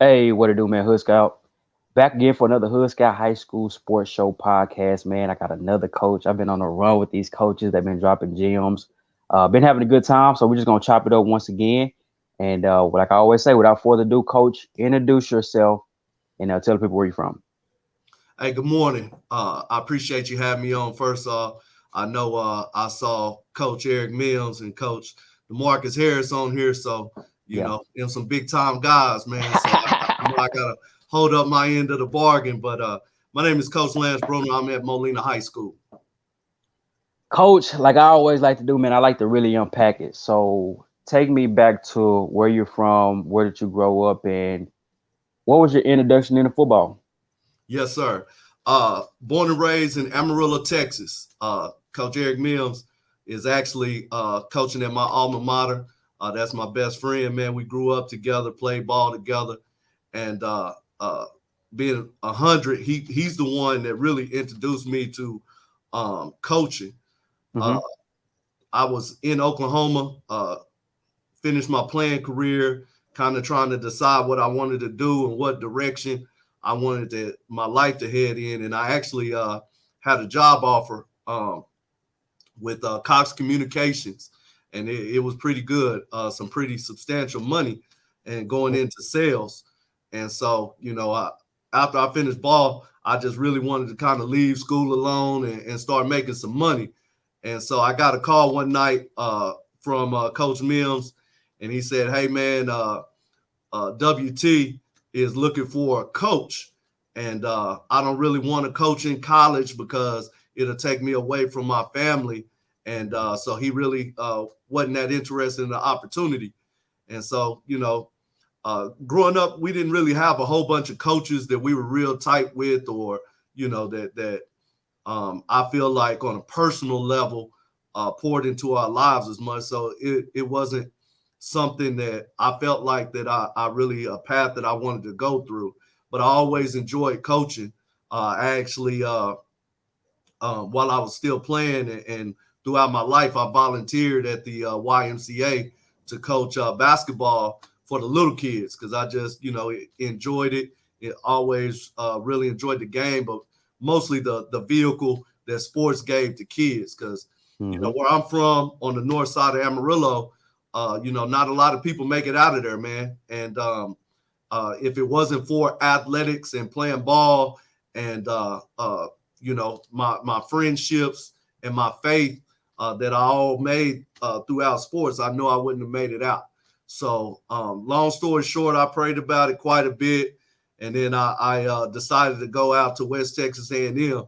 Hey, what it do, man? Hood Scout. Back again for another Hood Scout High School Sports Show podcast, man. I got another coach. I've been on a run with these coaches. They've been dropping gems. Been having a good time, so we're just gonna chop it up once again. And like I always say, without further ado, coach, introduce yourself and tell the people where you're from. Hey, good morning. I appreciate you having me on. First off, I know I saw Coach Eric Mills and Coach DeMarcus Harris on here, so Yeah. them some big time guys, man. So I know I gotta hold up my end of the bargain. But my name is Coach Lance Bruner. I'm at Molina High School. Coach, like I always like to do, man, I like to really unpack it. So take me back to where you're from, where did you grow up, and what was your introduction into football? Yes, sir. Born and raised in Amarillo, Texas. Coach Eric Mills is actually coaching at my alma mater. That's my best friend, man. We grew up together, played ball together, and being 100, he's the one that really introduced me to coaching. Uh, Mm-hmm. I was in Oklahoma, finished my playing career, kind of trying to decide what I wanted to do and what direction I wanted my life to head in. And I actually had a job offer with Cox Communications, and it was pretty good, some pretty substantial money, and going into sales. And so, after I finished ball, I just really wanted to kind of leave school alone and start making some money. And so I got a call one night from Coach Mills, and he said, "Hey, man, WT is looking for a coach, and I don't really want to coach in college because it'll take me away from my family." And so he really wasn't that interested in the opportunity. And so, growing up, we didn't really have a whole bunch of coaches that we were real tight with, or that I feel like on a personal level poured into our lives as much. So it wasn't something that I felt like that I really a path that I wanted to go through. But I always enjoyed coaching. I actually while I was still playing and throughout my life, I volunteered at the YMCA to coach basketball for the little kids because I just, enjoyed it. It always really enjoyed the game, but mostly the vehicle that sports gave to kids. Because, Mm-hmm. where I'm from on the north side of Amarillo, not a lot of people make it out of there, man. And if it wasn't for athletics and playing ball and my friendships and my faith that I all made throughout sports, I know I wouldn't have made it out. So, long story short, I prayed about it quite a bit, and then I decided to go out to West Texas A&M.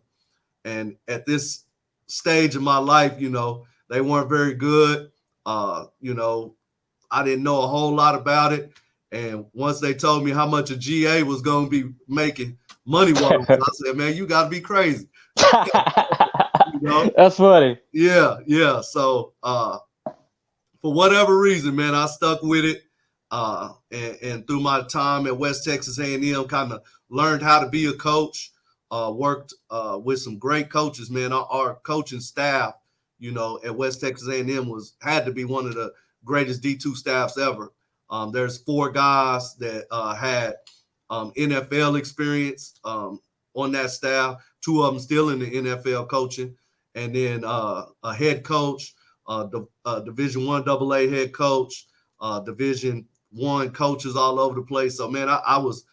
And at this stage of my life, they weren't very good. I didn't know a whole lot about it. And once they told me how much a GA was going to be making money wise, I said, man, you got to be crazy. You know? That's funny. Yeah, yeah. So for whatever reason, man, I stuck with it. And through my time at West Texas A&M, kind of learned how to be a coach. Worked with some great coaches, man. Our coaching staff, at West Texas A&M had to be one of the greatest D2 staffs ever. There's four guys that had NFL experience on that staff. Two of them still in the NFL coaching, and then a head coach, Division One AA head coach, Division One coaches all over the place. So man, I was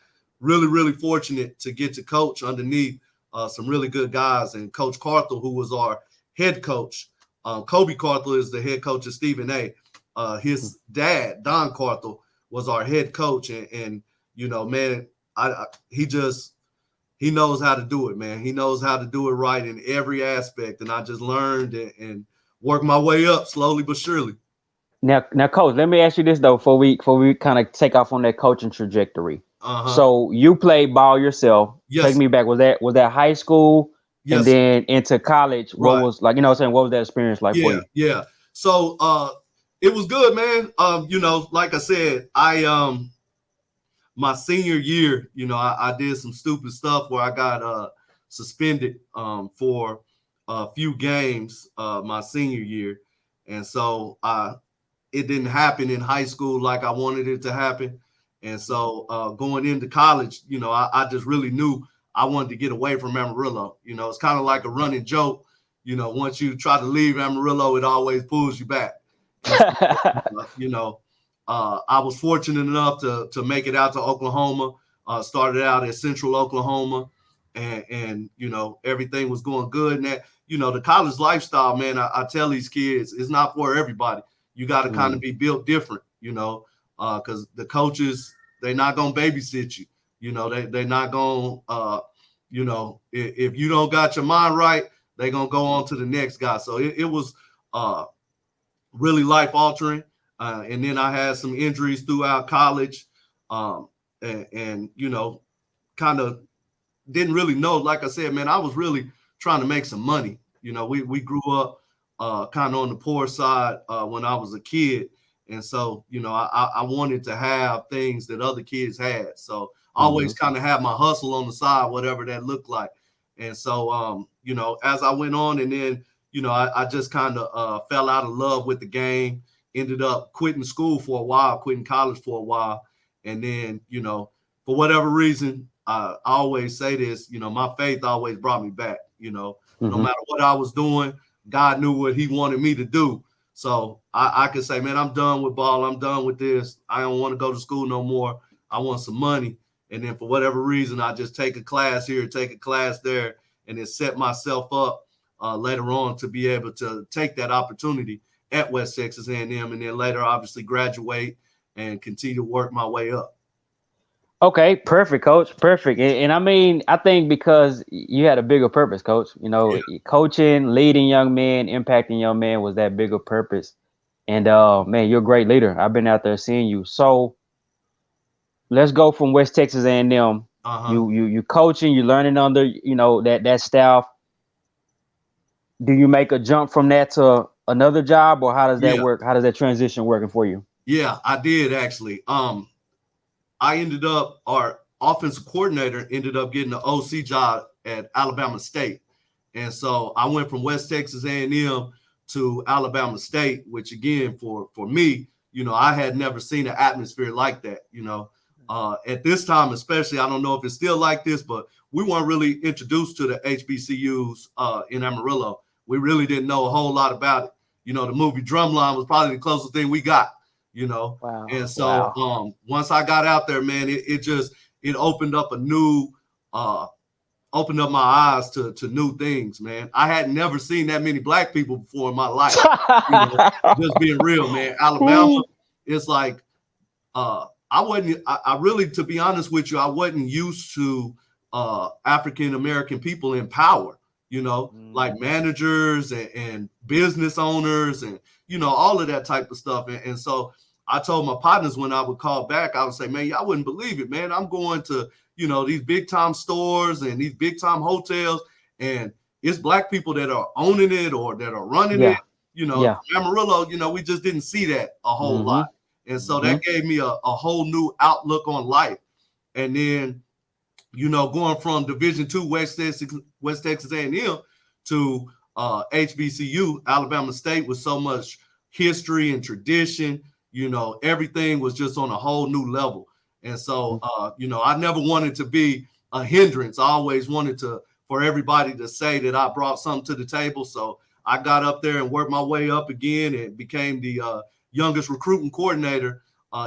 really really fortunate to get to coach underneath some really good guys. And Coach Carthel, who was our head coach, Kobe Carthel is the head coach of Stephen A. His dad, Don Carthel, was our head coach, and man, he knows how to do it, man. He knows how to do it right in every aspect, and I just learned and worked my way up slowly but surely. Now, coach, let me ask you this though, before we kind of take off on that coaching trajectory. Uh huh. So you played ball yourself. Take Yes. me back. Was that high school and Yes. then into college? What Right. was like? What I'm saying, what was that experience like for Yeah. you? Yeah. So it was good, man. Like I said, I my senior year, I did some stupid stuff where I got suspended for a few games my senior year, and so it didn't happen in high school like I wanted it to happen. And so going into college, I just really knew I wanted to get away from Amarillo. It's kind of like a running joke. Once you try to leave Amarillo, it always pulls you back. And so, I was fortunate enough to make it out to Oklahoma. Started out at Central Oklahoma, and everything was going good. And that the college lifestyle, man, I tell these kids, it's not for everybody. You got to kind of be built different, because the coaches, they're not gonna babysit you. They're not gonna if you don't got your mind right, they're gonna go on to the next guy. So it was really life altering. And then I had some injuries throughout college, and kind of didn't really know. Like I said, man, I was really trying to make some money. We grew up kind of on the poor side when I was a kid. And so, I wanted to have things that other kids had. So I always kind of had my hustle on the side, whatever that looked like. And so, as I went on, and then, I just kind of fell out of love with the game, ended up quitting school for a while, quitting college for a while. And then, for whatever reason, I always say this, my faith always brought me back, no matter what I was doing, God knew what he wanted me to do. So I could say, man, I'm done with ball. I'm done with this. I don't want to go to school no more. I want some money. And then for whatever reason, I just take a class here, take a class there, and then set myself up later on to be able to take that opportunity at West Texas A&M, and then later obviously graduate and continue to work my way up. Okay, perfect, Coach. Perfect. And I mean, I think because you had a bigger purpose, Coach. Coaching, leading young men, impacting young men was that bigger purpose. And man, you're a great leader. I've been out there seeing you. So let's go from West Texas A&M. You coaching, you learning under that staff. Do you make a jump from that to another job, or how does that work? How does that transition working for you? Yeah, I did actually. I ended up, our offensive coordinator ended up getting the OC job at Alabama State. And so I went from West Texas A&M to Alabama State, which again, for me, I had never seen an atmosphere like that, at this time, especially. I don't know if it's still like this, but we weren't really introduced to the HBCUs in Amarillo. We really didn't know a whole lot about it. The movie Drumline was probably the closest thing we got. Wow. And so once I got out there, man, it opened up opened up my eyes to new things, man. I had never seen that many black people before in my life. Just being real, man. Alabama, it's like I really, to be honest with you, I wasn't used to African American people in power. Like managers and business owners and all of that type of stuff. And so I told my partners when I would call back, I would say, man, y'all wouldn't believe it, man. I'm going to, these big time stores and these big time hotels, and it's black people that are owning it or that are running it. Amarillo, we just didn't see that a whole lot. And so that gave me a whole new outlook on life. And then, going from Division II West Texas A&M to HBCU, Alabama State, with so much history and tradition, everything was just on a whole new level. And so, I never wanted to be a hindrance. I always wanted for everybody to say that I brought something to the table. So I got up there and worked my way up again and became the youngest recruiting coordinator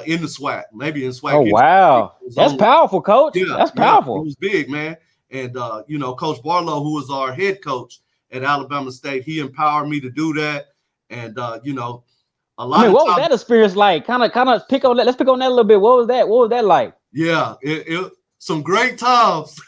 in the SWAC, maybe in SWAC. Oh, wow. That's powerful, Coach. Yeah, that's powerful. It was big, man. And, Coach Barlow, who was our head coach at Alabama State, he empowered me to do that. And, a lot what was that experience like? Kind of pick on that. Let's pick on that a little bit. What was that like? Yeah, it some great times.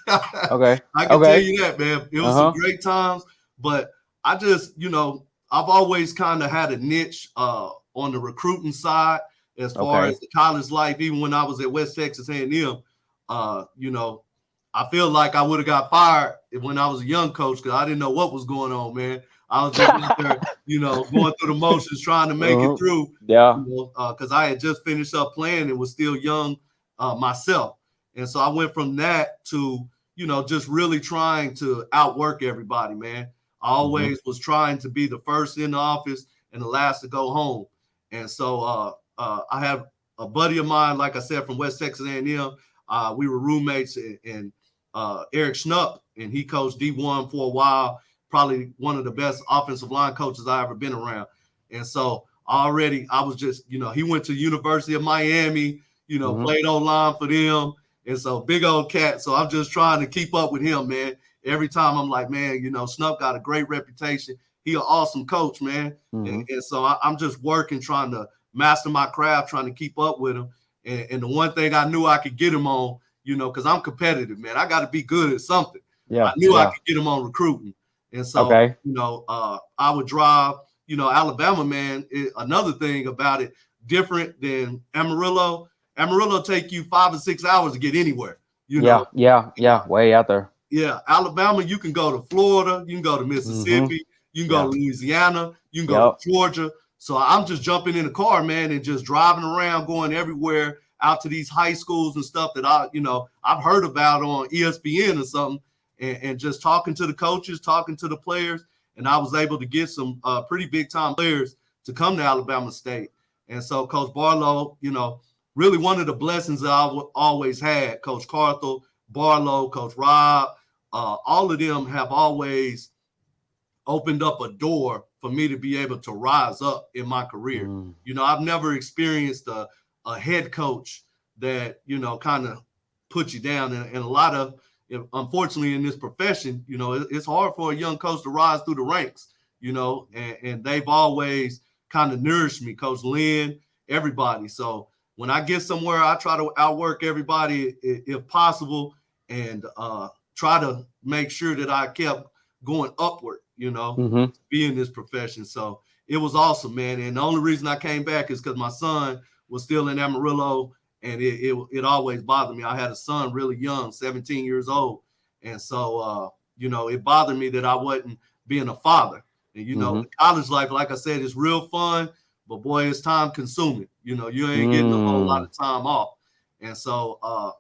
Okay. I can tell you that, man. It was some great times. But I just, I've always kind of had a niche on the recruiting side as far as the college life. Even when I was at West Texas A&M, I feel like I would have got fired when I was a young coach because I didn't know what was going on, man. I was just out there, going through the motions, trying to make it through. Yeah. Because I had just finished up playing and was still young myself. And so I went from that to, just really trying to outwork everybody, man. I always was trying to be the first in the office and the last to go home. And so I have a buddy of mine, like I said, from West Texas A&M. We were roommates, and Eric Schnupp, and he coached D1 for a while. Probably one of the best offensive line coaches I ever been around. And so already I was just, he went to University of Miami, played O-line for them. And so big old cat. So I'm just trying to keep up with him, man. Every time I'm like, man, Snuff got a great reputation. He an awesome coach, man. And so I'm just working, trying to master my craft, trying to keep up with him. And the one thing I knew I could get him on, because I'm competitive, man. I got to be good at something. I knew I could get him on recruiting. And so, I would drive, Alabama, man. Another thing about it, different than Amarillo. Amarillo take you 5 or 6 hours to get anywhere. Way out there. Yeah, Alabama, you can go to Florida, you can go to Mississippi, you can go to Louisiana, you can go to Georgia. So I'm just jumping in the car, man, and just driving around, going everywhere, out to these high schools and stuff that I've heard about on ESPN or something, and just talking to the coaches, talking to the players, and I was able to get some pretty big time players to come to Alabama State. And so Coach Barlow, really one of the blessings that I always had, Coach Carthel, Barlow, Coach Rob, all of them have always opened up a door for me to be able to rise up in my career. I've never experienced a head coach that, kind of put you down. And a lot of, unfortunately, in this profession, it's hard for a young coach to rise through the ranks, and they've always kind of nourished me, Coach Lynn, everybody. So when I get somewhere, I try to outwork everybody if possible, and try to make sure that I kept going upward, be in this profession. So it was awesome, man. And the only reason I came back is because my son was still in Amarillo, and it always bothered me. I had a son really young, 17 years old. And so, it bothered me that I wasn't being a father. And, the college life, like I said, is real fun, but boy, it's time consuming. You ain't getting a whole lot of time off. And so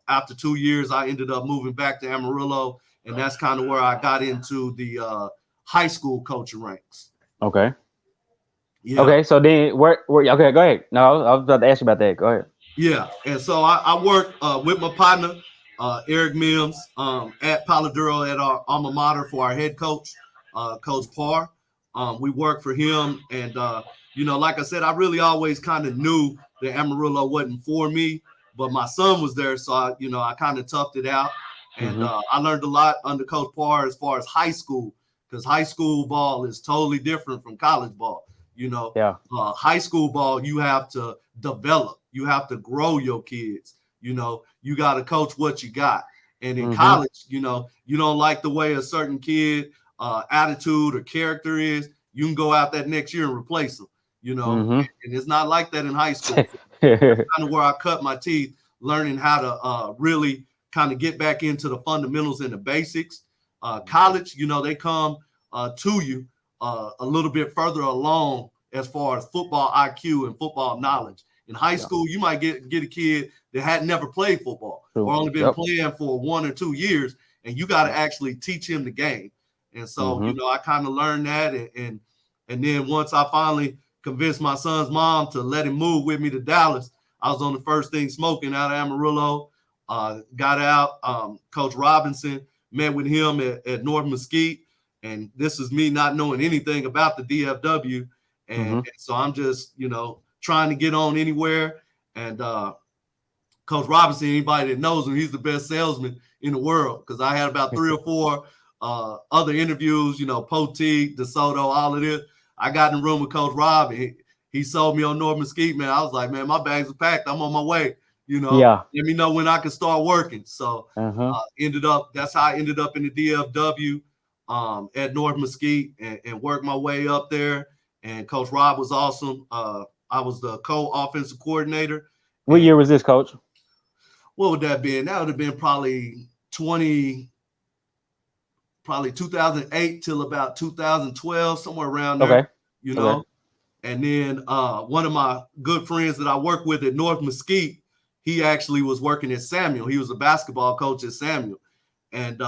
after 2 years, I ended up moving back to Amarillo, and that's kind of where I got into the high school coaching ranks. Okay. Yeah. Okay. So then okay, go ahead. No, I was about to ask you about that. Go ahead. Yeah. And so I worked with my partner, Eric Mims, at Paladuro at our alma mater for our head coach, Coach Parr. We worked for him. And, like I said, I really always kind of knew that Amarillo wasn't for me, but my son was there. So, I kind of toughed it out. And I learned a lot under Coach Parr as far as high school, because high school ball is totally different from college ball. High school ball, you have to develop. You have to grow your kids. You got to coach what you got. And in college, you don't like the way a certain kid attitude or character is, you can go out that next year and replace them, and it's not like that in high school. That's kind of where I cut my teeth, learning how to really kind of get back into the fundamentals and the basics. College, they come to you a little bit further along as far as football IQ and football knowledge. In high school, you might get a kid that had never played football or only been playing for 1 or 2 years, and you got to actually teach him the game. And so, I kind of learned that. And then once I finally convinced my son's mom to let him move with me to Dallas, I was on the first thing smoking out of Amarillo, got out. Coach Robinson, met with him at North Mesquite. And this is me not knowing anything about the DFW. And so I'm just, trying to get on anywhere. And Coach Robinson, anybody that knows him, he's the best salesman in the world, because I had about 3 or 4 other interviews, Poteet, DeSoto, all of this. I got in the room with Coach Rob, and he sold me on North Mesquite, man. I was like, man, my bags are packed. I'm on my way. Let me know when I can start working. So that's how I ended up in the DFW at North Mesquite, and worked my way up there. And Coach Rob was awesome. I was the co-offensive coordinator. What year was this, Coach? What would that have been? That would have been probably 2008 till about 2012, somewhere around there. Okay. And then one of my good friends that I work with at North Mesquite, he actually was working at Samuel. He was a basketball coach at Samuel. And,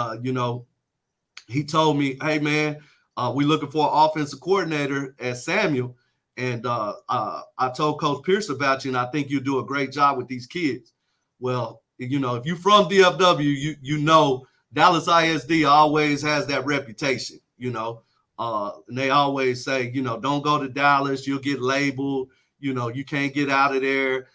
he told me, hey, man, we're looking for an offensive coordinator at Samuel. And I told Coach Pierce about you, and I think you do a great job with these kids. Well, you know, if you're from DFW, you know Dallas ISD always has that reputation, you know. And they always say, you know, don't go to Dallas, you'll get labeled, you know, you can't get out of there,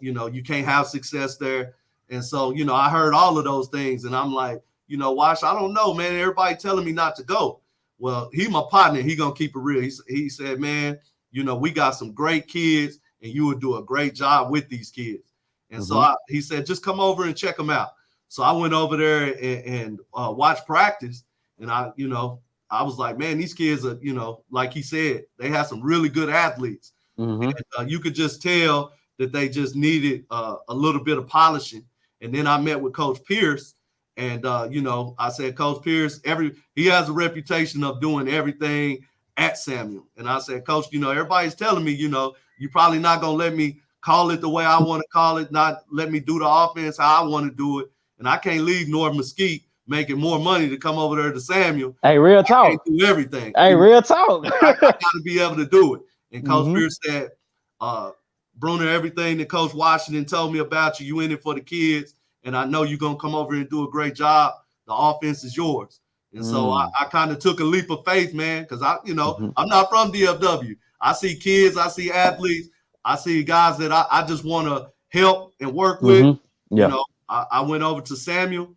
you know, you can't have success there. And so, you know, I heard all of those things, and I'm like, you know, Wash, I don't know, man. Everybody telling me not to go. Well, he my partner. He gonna keep it real. He said, man, you know, we got some great kids, and you would do a great job with these kids. And so he said, just come over and check them out. So I went over there and watched practice, and I was like, man, these kids are, you know, like he said, they have some really good athletes. And, you could just tell that they just needed a little bit of polishing. And then I met with Coach Pierce, and you know, I said, Coach Pierce, he has a reputation of doing everything at Samuel. And I said, Coach, you know, everybody's telling me, you know, you're probably not gonna let me call it the way I want to call it, not let me do the offense how I want to do it. And I can't leave North Mesquite making more money to come over there to Samuel. Hey, real talk. I can't do everything. Hey, real talk. I got to be able to do it. And Coach Pierce said, Bruner, everything that Coach Washington told me about you, you in it for the kids, and I know you're going to come over and do a great job. The offense is yours. And so I kind of took a leap of faith, man, because I'm not from DFW. I see kids, I see athletes, I see guys that I just want to help and work with. You know, I went over to Samuel,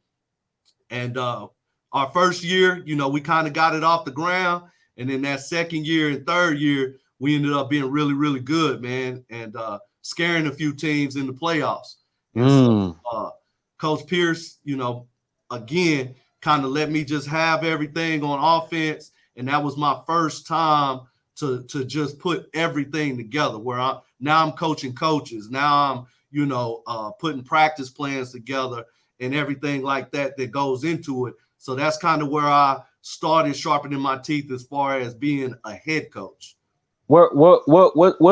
and our first year, you know, we kind of got it off the ground. And then that second year and third year, we ended up being really, really good, man, and scaring a few teams in the playoffs. And so Coach Pierce, you know, again, kind of let me just have everything on offense. And that was my first time to just put everything together, where now I'm coaching coaches. Now I'm, you know, putting practice plans together and everything like that goes into it. So that's kind of where I started sharpening my teeth as far as being a head coach. What was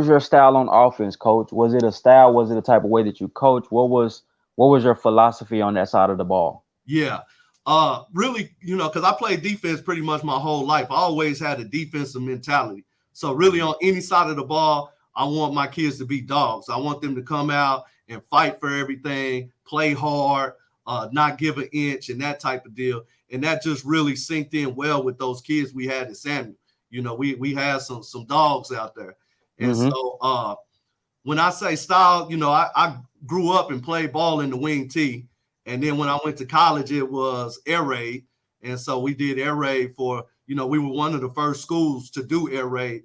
your style on offense, Coach? Was it a style? Was it a type of way that you coach? What was your philosophy on that side of the ball? Yeah. Really, you know, because I played defense pretty much my whole life. I always had a defensive mentality. So really on any side of the ball, I want my kids to be dogs. I want them to come out and fight for everything, play hard, not give an inch, and that type of deal. And that just really synced in well with those kids we had at Samuel. You know, we had some dogs out there. And so when I say style, you know, I grew up and played ball in the wing tee. And then when I went to college, it was air raid. And so we did air raid for, you know, we were one of the first schools to do air raid.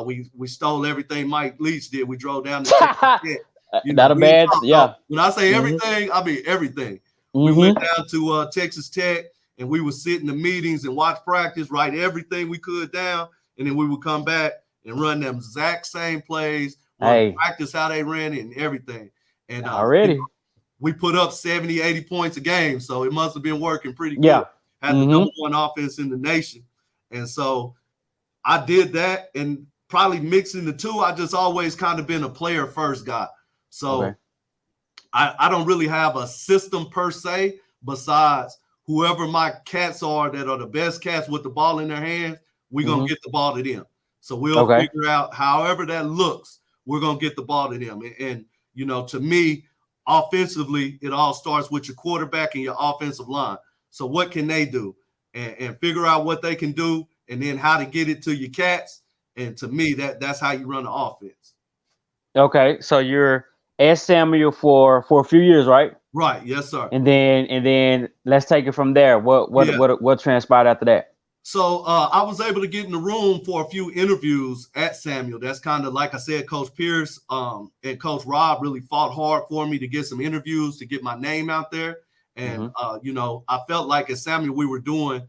We stole everything Mike Leach did. We drove down to Texas Tech. You know, Not a bad, yeah. When I say everything, I mean everything. We went down to Texas Tech, and we would sit in the meetings and watch practice, write everything we could down, and then we would come back and run them exact same plays, practice how they ran it and everything. And already. You know, we put up 70, 80 points a game, so it must have been working pretty good. Yeah. Had the number one offense in the nation. And so I did that, and probably mixing the two, I just always kind of been a player first guy. So I don't really have a system per se, besides whoever my cats are that are the best cats with the ball in their hands, we're going to get the ball to them. So we'll figure out however that looks, we're going to get the ball to them. And, you know, to me, offensively, it all starts with your quarterback and your offensive line. So what can they do? And figure out what they can do, and then how to get it to your cats. And to me, that's how you run the offense. Okay, so you're at Samuel for a few years, right? Right. Yes, sir. And then let's take it from there. What transpired after that? So I was able to get in the room for a few interviews at Samuel. That's kind of, like I said, Coach Pierce and Coach Rob really fought hard for me to get some interviews, to get my name out there. And, you know, I felt like at Samuel we were doing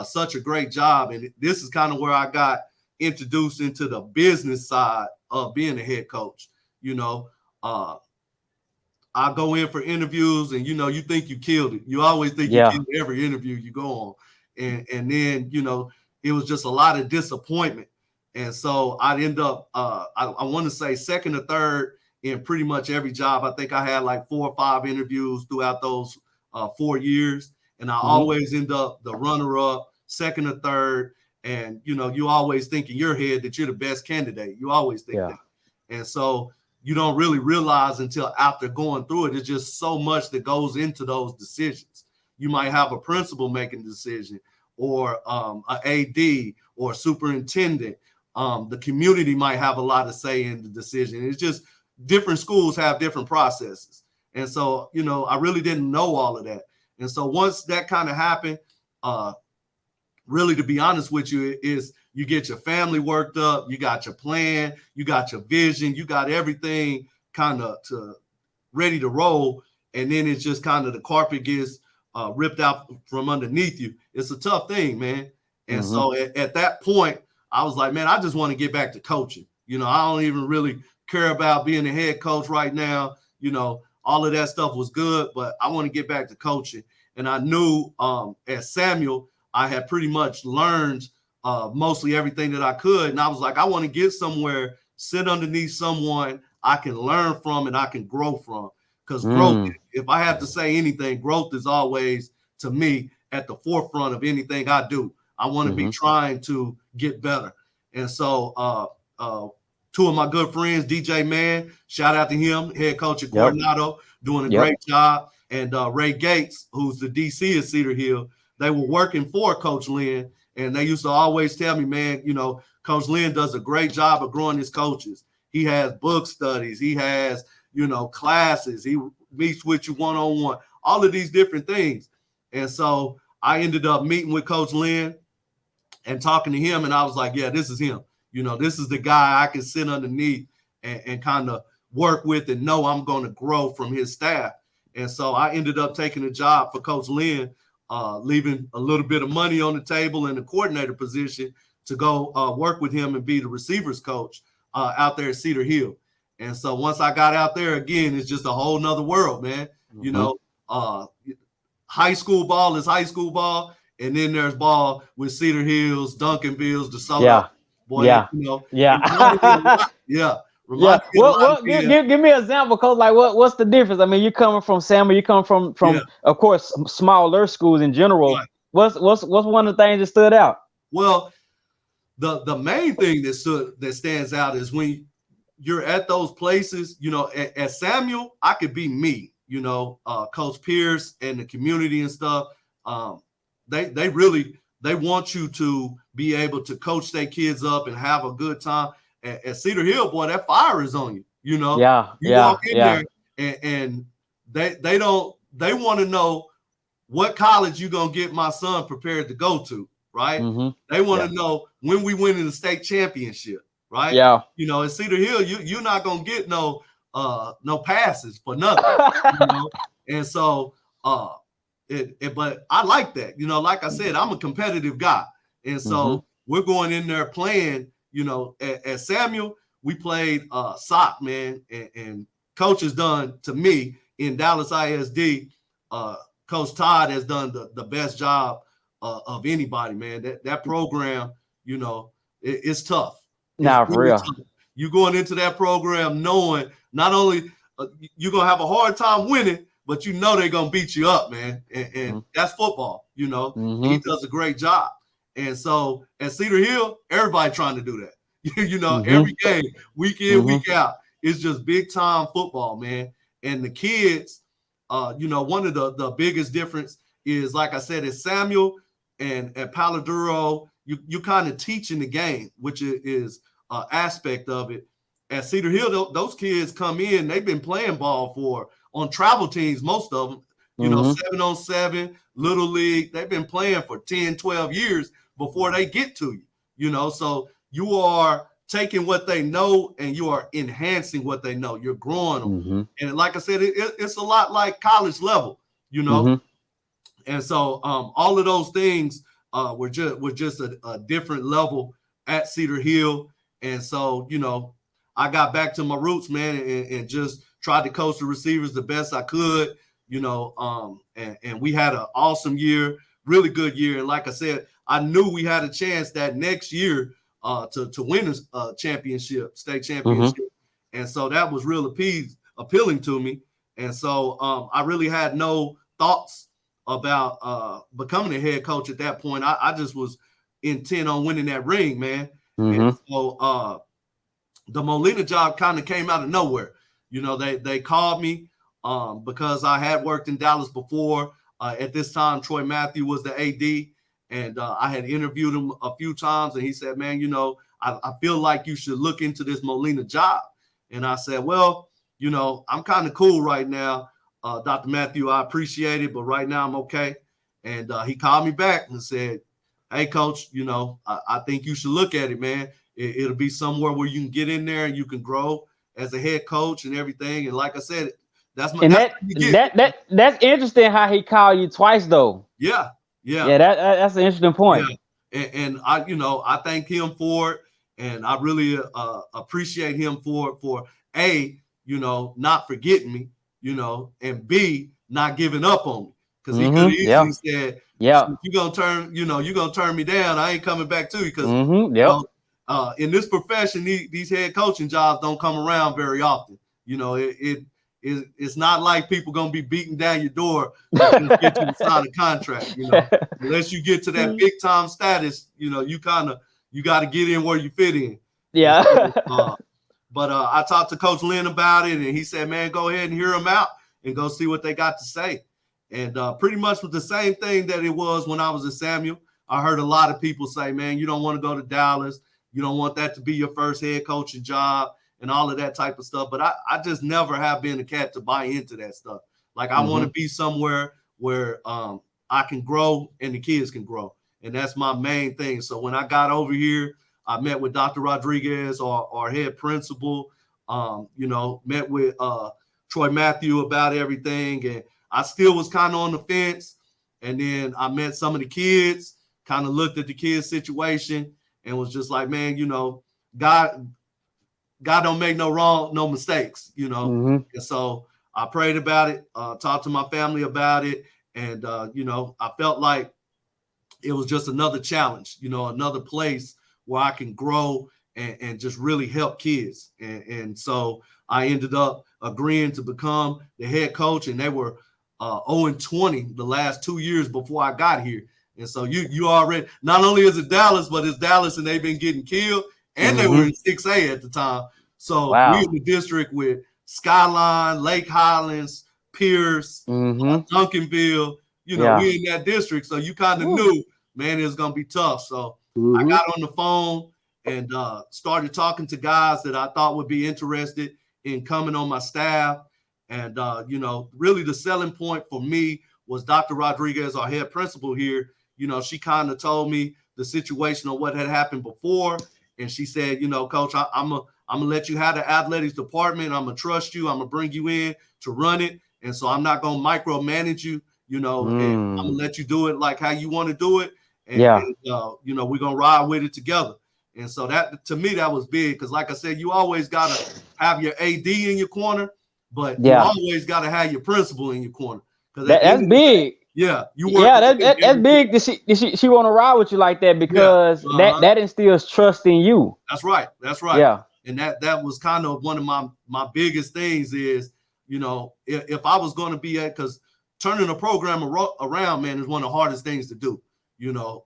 such a great job. And this is kind of where I got introduced into the business side of being a head coach. You know, I go in for interviews, and, you know, you think you killed it. You always think you killed every interview you go on. And then, you know, it was just a lot of disappointment. And so I'd end up, I want to say second or third in pretty much every job. I think I had like 4 or 5 interviews throughout those 4 years. And I always end up the runner-up, second or third. And, you always think in your head that you're the best candidate. You always think Yeah. that. And so you don't really realize until after going through it. It's just so much that goes into those decisions. You might have a principal making a decision, or a AD or superintendent. The community might have a lot to say in the decision. It's just different schools have different processes. And so, I really didn't know all of that. And so once that kind of happened, really, to be honest with you, is you get your family worked up, you got your plan, you got your vision, you got everything kind of ready to roll. And then it's just kind of the carpet gets ripped out from underneath you. It's a tough thing, man. And so at that point, I was like, man, I just want to get back to coaching. I don't even really care about being a head coach right now. All of that stuff was good, but I want to get back to coaching. And I knew at Samuel, I had pretty much learned mostly everything that I could. And I was like, I want to get somewhere, sit underneath someone I can learn from and I can grow from. Because growth, if I have to say anything, growth is always, to me, at the forefront of anything I do. I want to be trying to get better. And so two of my good friends, DJ Man, shout out to him, head coach at Coronado, doing a great job. And Ray Gates, who's the DC at Cedar Hill, they were working for Coach Lynn. And they used to always tell me, man, Coach Lynn does a great job of growing his coaches. He has book studies. He has, classes. He meets with you one-on-one, all of these different things. And so I ended up meeting with Coach Lynn and talking to him. And I was like, yeah, this is him. This is the guy I can sit underneath and kind of work with and know I'm going to grow from his staff. And so I ended up taking a job for Coach Lynn, leaving a little bit of money on the table in the coordinator position to go work with him and be the receivers coach out there at Cedar Hill. And so once I got out there, again, it's just a whole nother world, man. High school ball is high school ball. And then there's ball with Cedar Hills, Duncanvilles, DeSoto. Yeah. Boy, Yeah. Yeah. Give me an example, Coach. Like, what's the difference? I mean, you're coming from Samuel, you come from of course, smaller schools in general. Right. What's one of the things that stood out? Well, the main thing that stands out is when you're at those places. At Samuel, I could be me. Coach Pierce and the community and stuff. They want you to be able to coach their kids up and have a good time. At Cedar Hill, boy, that fire is on you. You walk in there and they want to know what college you're gonna get my son prepared to go to, right? They want to know when we win in the state championship, right? Yeah. At Cedar Hill, you're not gonna get no passes for nothing. And so but I like that. Like I said, I'm a competitive guy. And so we're going in there playing, at Samuel, we played sock, man. And coach has done, to me, in Dallas ISD, Coach Todd has done the best job of anybody, man. That program, it's tough. It's really real. Tough. You going into that program knowing not only you're going to have a hard time winning, but they're going to beat you up, man. And that's football, He does a great job. And so at Cedar Hill, everybody trying to do that. Every game, week in, week out, it's just big time football, man. And the kids, one of the biggest difference is, like I said, at Samuel and at Palo Duro, you kind of teaching the game, which is an aspect of it. At Cedar Hill, those kids come in, they've been playing ball on travel teams, most of them, 7-on-7, Little League. They've been playing for 10, 12 years before they get to you, so you are taking what they know and you are enhancing what they know. You're growing them. And like I said, it's a lot like college level, And so all of those things were just a different level at Cedar Hill. And so, I got back to my roots, man, and just tried to coach the receivers the best I could, and we had an awesome year, really good year. And like I said, I knew we had a chance that next year to win a championship, state championship. And so that was real appealing to me. And so I really had no thoughts about becoming a head coach at that point. I just was intent on winning that ring, man. Mm-hmm. And so the Molina job kind of came out of nowhere. You know, they called me because I had worked in Dallas before. At this time, Troy Matthew was the AD, and I had interviewed him a few times, and he said, man, you know, I feel like you should look into this Molina job. And I said, well, you know, I'm kind of cool right now, Dr. Matthew. I appreciate it, but right now I'm okay. And he called me back and said, hey, coach, you know, I think you should look at it, man. It'll be somewhere where you can get in there and you can grow as a head coach and everything. And like I said, that's that's interesting how he called you twice though. Yeah. That's an interesting point. Yeah. And I, you know, I thank him for it, and I really appreciate him for A, you know, not forgetting me, you know, and B, not giving up on me, because he could have easily said, yeah, you're gonna turn me down. I ain't coming back to you, because in this profession, these head coaching jobs don't come around very often. You know, it's not like people gonna be beating down your door to get you to sign a contract. You know, unless you get to that big time status, you know, you got to get in where you fit in. Yeah. But I talked to Coach Lynn about it, and he said, man, go ahead and hear them out and go see what they got to say. And pretty much was the same thing that it was when I was at Samuel. I heard a lot of people say, man, you don't want to go to Dallas. You don't want that to be your first head coaching job and all of that type of stuff. But I just never have been a cat to buy into that stuff. Like, I want to be somewhere where I can grow and the kids can grow. And that's my main thing. So when I got over here, I met with Dr. Rodriguez, our head principal, you know, met with Troy Matthew about everything. And I still was kind of on the fence. And then I met some of the kids, kind of looked at the kids' situation and was just like, man, you know, God don't make no mistakes, you know. And so I prayed about it, talked to my family about it. And, you know, I felt like it was just another challenge, you know, another place where I can grow and just really help kids. And so I ended up agreeing to become the head coach, and they were 0-20 the last 2 years before I got here. And so you already, not only is it Dallas, but it's Dallas and they've been getting killed, and they were in 6A at the time. So we in the district with Skyline, Lake Highlands, Pierce, Duncanville, you know, we in that district. So you kind of knew, man, it was going to be tough. So I got on the phone and started talking to guys that I thought would be interested in coming on my staff. And, you know, really the selling point for me was Dr. Rodriguez, our head principal here. You know, she kind of told me the situation of what had happened before. And she said, you know, Coach, I'm going to let you have the athletics department. I'm going to trust you. I'm going to bring you in to run it. And so I'm not going to micromanage you, you know, and I'm going to let you do it like how you want to do it. And, you know, we're going to ride with it together. And so that, to me, that was big. Because like I said, you always got to have your AD in your corner, but you always got to have your principal in your corner. That's big. You work. That's big. Did she want to ride with you like that? Because that instills trust in you. That's right. Yeah. And that was kind of one of my biggest things is, you know, if I was going to be at, because turning a program around, man, is one of the hardest things to do, you know.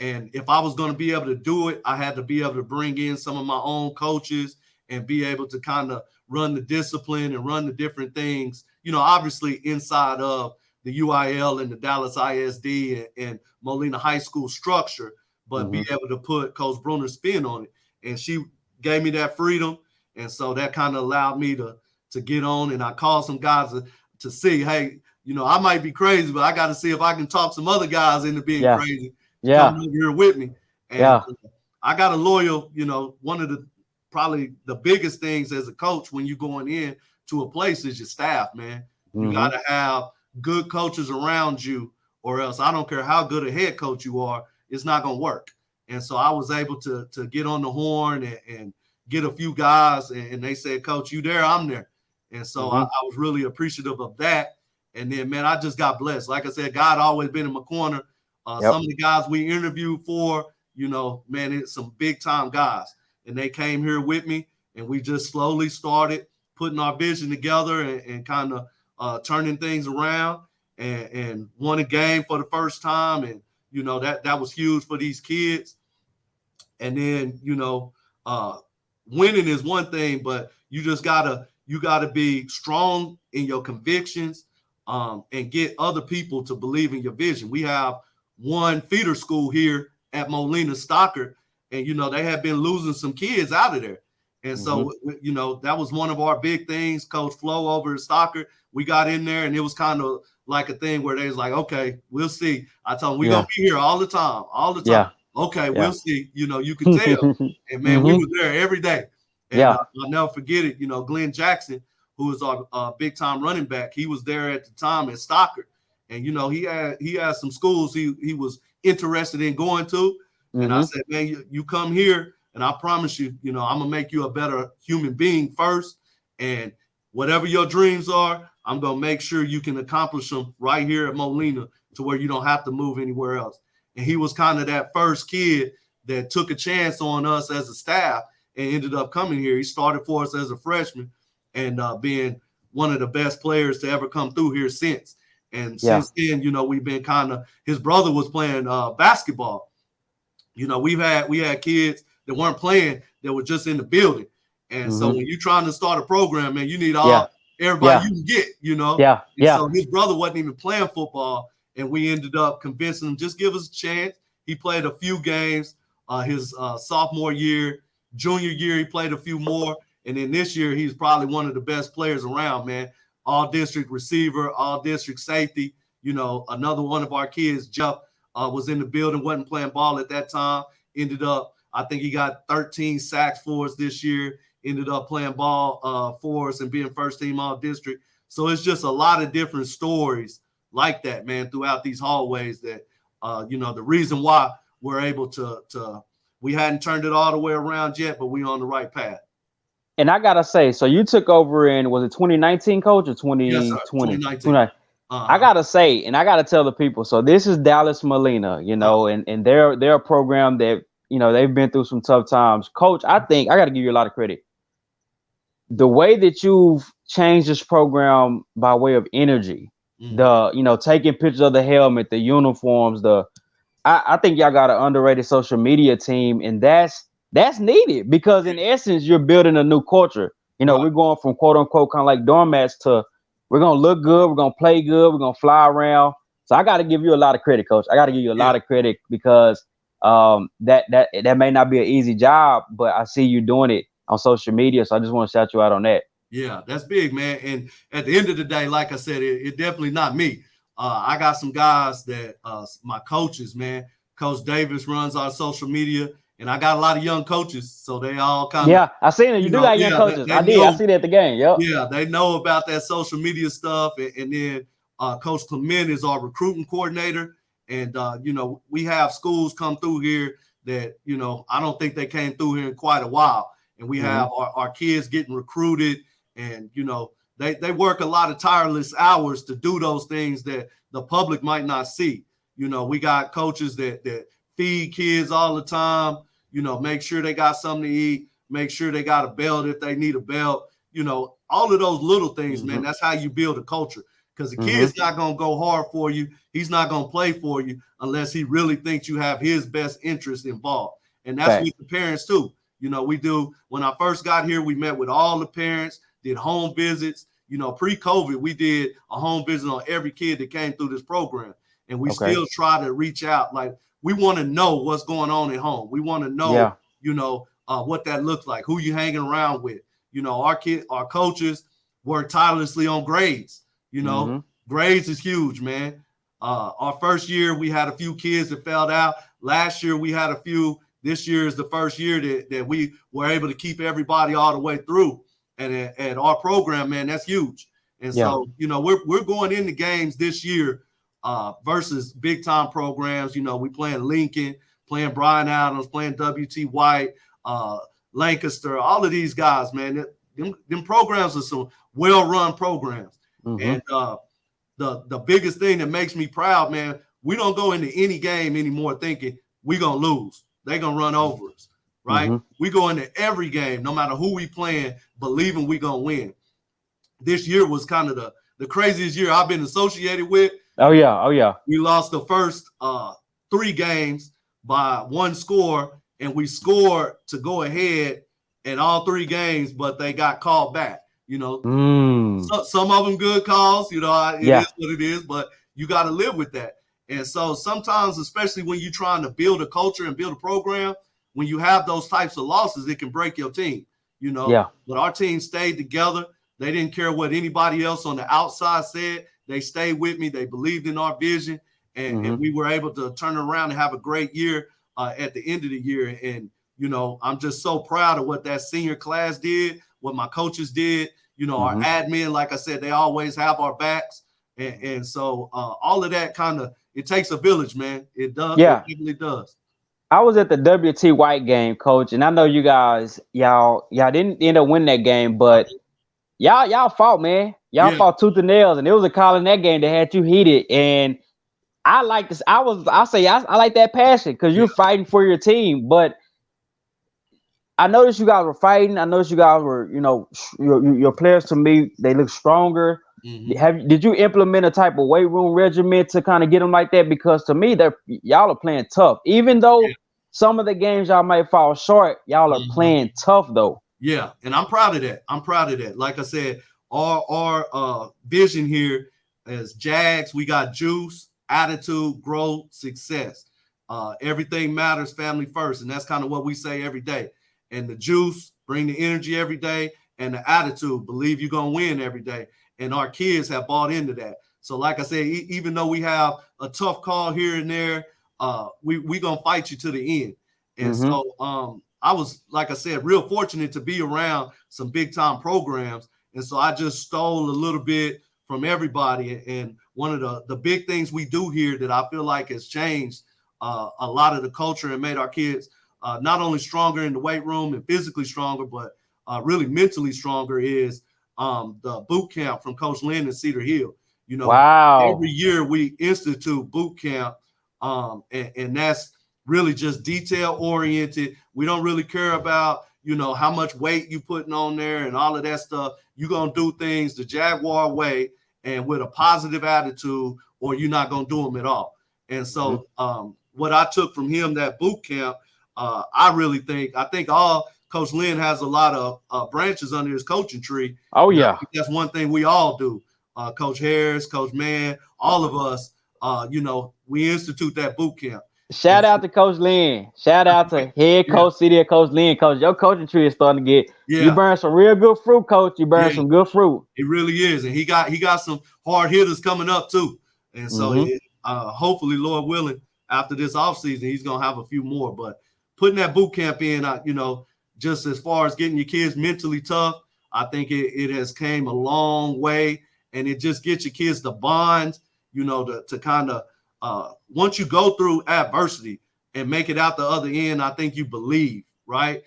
And if I was going to be able to do it, I had to be able to bring in some of my own coaches and be able to kind of run the discipline and run the different things, you know, obviously inside of the UIL and the Dallas ISD and Molina High School structure, but be able to put Coach Bruner's spin on it. And she gave me that freedom. And so that kind of allowed me to get on. And I called some guys to see, hey, you know, I might be crazy, but I got to see if I can talk some other guys into being crazy to come over here with me. And I got a loyal, you know, one of the probably the biggest things as a coach when you're going in to a place is your staff, man. You got to have good coaches around you, or else I don't care how good a head coach you are, it's not going to work. And so I was able to get on the horn and get a few guys, and they said, Coach, you there? I'm there. And so I was really appreciative of that. And then, man, I just got blessed. Like I said, God always been in my corner. Some of the guys we interviewed for, you know, man, it's some big time guys. And they came here with me, and we just slowly started putting our vision together and kind of turning things around and won a game for the first time and You know, that was huge for these kids. And then, you know, winning is one thing, but you gotta be strong in your convictions, and get other people to believe in your vision. We have one feeder school here at Molina Stockard, and you know they have been losing some kids out of there. And so, you know, that was one of our big things. Coach Flo over at Stockard, we got in there, and it was kind of like a thing where they was like, okay, we'll see. I told them, we're going to be here all the time. Okay, we'll see. You know, you could tell. And, man, we were there every day. And I'll never forget it. You know, Glenn Jackson, who was our big-time running back, he was there at the time at Stockard. And, you know, he had some schools he was interested in going to. And I said, man, you come here, and I promise you, you know, I'm going to make you a better human being first. And whatever your dreams are, I'm going to make sure you can accomplish them right here at Molina to where you don't have to move anywhere else. And he was kind of that first kid that took a chance on us as a staff and ended up coming here. He started for us as a freshman and being one of the best players to ever come through here since. And since then, you know, we've been kind of – his brother was playing basketball. You know, we had kids that weren't playing that were just in the building. And so when you're trying to start a program, man, you need everybody you can get, you know. So his brother wasn't even playing football, and we ended up convincing him, just give us a chance. He played a few games his sophomore year. Junior year, he played a few more. And then this year, he's probably one of the best players around, man. All-district receiver, all-district safety. You know, another one of our kids, Jeff, was in the building, wasn't playing ball at that time. Ended up, I think he got 13 sacks for us this year. Ended up playing ball for us and being first-team all-district. So it's just a lot of different stories like that, man, throughout these hallways that, you know, the reason why we're able to we hadn't turned it all the way around yet, but we're on the right path. And I got to say, so you took over in, was it 2019, Coach, or 2020? Yes, sir. 2019. I got to say, and I got to tell the people, so this is Dallas Molina, you know, and they're a program that, you know, they've been through some tough times. Coach, I think I got to give you a lot of credit. The way that you've changed this program by way of energy, the, you know, taking pictures of the helmet, the uniforms, I think y'all got an underrated social media team, and that's needed because in essence, you're building a new culture. You know, we're going from quote unquote kind of like doormats to we're going to look good, we're going to play good, we're going to fly around. So I got to give you a lot of credit, Coach. I got to give you a lot of credit because that may not be an easy job, but I see you doing it on social media. So I just want to shout you out on that. Yeah, that's big, man. And at the end of the day, like I said, it definitely not me. I got some guys that my coaches, man. Coach Davis runs our social media, and I got a lot of young coaches, so they all kind of I seen it. You do got young coaches. I see that at the game. Yep. Yeah, they know about that social media stuff, and then Coach Clement is our recruiting coordinator, and you know, we have schools come through here that, you know, I don't think they came through here in quite a while, and we have our kids getting recruited, and you know, they work a lot of tireless hours to do those things that the public might not see. You know, we got coaches that feed kids all the time, you know, make sure they got something to eat, make sure they got a belt if they need a belt, you know, all of those little things, man. That's how you build a culture, because the kid's not going to go hard for you. He's not going to play for you unless he really thinks you have his best interest involved. And that's with the parents too. You know, we do, when I first got here, we met with all the parents, did home visits. You know, pre-COVID, we did a home visit on every kid that came through this program. And we still try to reach out. Like, we want to know what's going on at home. We want to know, you know, what that looks like, who you hanging around with. You know, our coaches work tirelessly on grades. You know, grades is huge, man. Our first year, we had a few kids that failed out. Last year, we had a few. This year is the first year that we were able to keep everybody all the way through. And at our program, man, that's huge. And so, you know, we're going into games this year versus big time programs. You know, we playing Lincoln, playing Brian Adams, playing W.T. White, Lancaster, all of these guys, man. Them programs are some well-run programs. And the biggest thing that makes me proud, man, we don't go into any game anymore thinking we're going to lose. They're going to run over us. Right? We go into every game, no matter who we playing, believing we're going to win. This year was kind of the craziest year I've been associated with. Oh, yeah. We lost the first 3 games by 1 score, and we scored to go ahead in all 3 games, but they got called back. So, some of them good calls. It is what it is, but you got to live with that. And so sometimes, especially when you're trying to build a culture and build a program, when you have those types of losses, it can break your team. But our team stayed together. They didn't care what anybody else on the outside said. They stayed with me. They believed in our vision, and we were able to turn around and have a great year at the end of the year. And, I'm just so proud of what that senior class did, what my coaches did. Our admin, like I said, they always have our backs. And so all of that it takes a village, man. It does. Yeah. It really does. I was at the WT White game, coach, and I know you guys, y'all didn't end up winning that game, but y'all fought, man. Y'all fought tooth and nails, and it was a call in that game that had you heated. And I like this. I like that passion because you're fighting for your team. But I noticed you guys were fighting. I noticed you guys were, your players, to me, they look stronger. Did you implement a type of weight room regimen to kind of get them like that? Because to me, y'all are playing tough. Even though some of the games y'all might fall short, y'all are playing tough though. Yeah, and I'm proud of that. Like I said, our vision here is Jags. We got juice, attitude, growth, success. Everything matters, family first, and that's kind of what we say every day. And the juice, bring the energy every day, and the attitude, believe you're gonna win every day. And our kids have bought into that. So like I said, even though we have a tough call here and there, we gonna fight you to the end. And so I was, like I said, real fortunate to be around some big time programs. And so I just stole a little bit from everybody. And one of the big things we do here that I feel like has changed a lot of the culture and made our kids not only stronger in the weight room and physically stronger, but really mentally stronger is the boot camp from Coach Lynn in Cedar Hill. Every year we institute boot camp, and that's really just detail oriented. We don't really care about, how much weight you putting on there and all of that stuff. You're going to do things the Jaguar way and with a positive attitude, or you're not going to do them at all. And so what I took from him, that boot camp, I think all Coach Lynn has a lot of branches under his coaching tree. Oh, yeah. That's one thing we all do. Coach Harris, Coach Mann, all of us, we institute that boot camp. Shout out to Coach Lynn. Shout out to head coach, city coach Lynn. Coach, your coaching tree is starting to get. You burn some real good fruit, coach. You burn some good fruit. It really is, and he got some hard hitters coming up too. And so, hopefully, Lord willing, after this offseason, he's gonna have a few more. But putting that boot camp in, just as far as getting your kids mentally tough, I think it has came a long way, and it just gets your kids to bond. To kind of. Once you go through adversity and make it out the other end, I think you believe, right?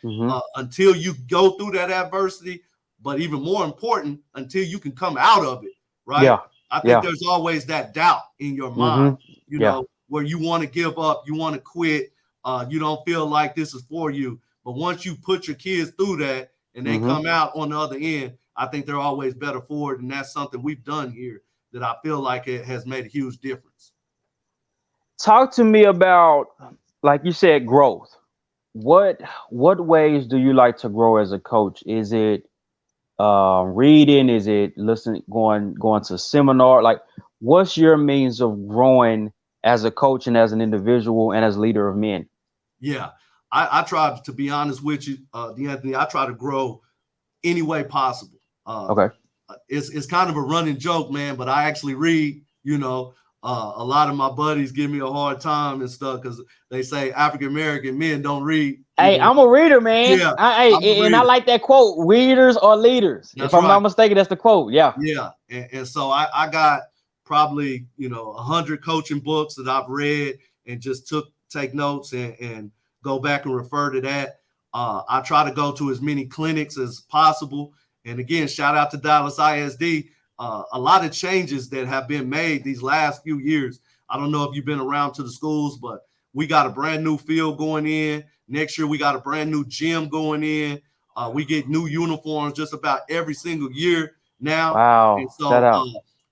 Until you go through that adversity, but even more important, until you can come out of it, right? Yeah. I think there's always that doubt in your mind, where you want to give up, you want to quit, you don't feel like this is for you. But once you put your kids through that and they come out on the other end, I think they're always better for it. And that's something we've done here that I feel like it has made a huge difference. Talk to me about, like you said, growth. What ways do you like to grow as a coach? Is it reading? Is it listening, going to seminar? Like, what's your means of growing as a coach and as an individual and as leader of men? Yeah, I try to be honest with you, D'Anthony. I try to grow any way possible. Okay. It's kind of a running joke, man, but I actually read. A lot of my buddies give me a hard time and stuff because they say African American men don't read. Hey, I'm a reader, man. Yeah, I like that quote: "Readers are leaders." That's if I'm not mistaken, that's the quote. Yeah. Yeah, and so I got probably 100 coaching books that I've read and just take notes and go back and refer to that. I try to go to as many clinics as possible. And again, shout out to Dallas ISD. A lot of changes that have been made these last few years. I don't know if you've been around to the schools, but we got a brand new field going in. Next year, we got a brand new gym going in. We get new uniforms just about every single year now. Wow. And so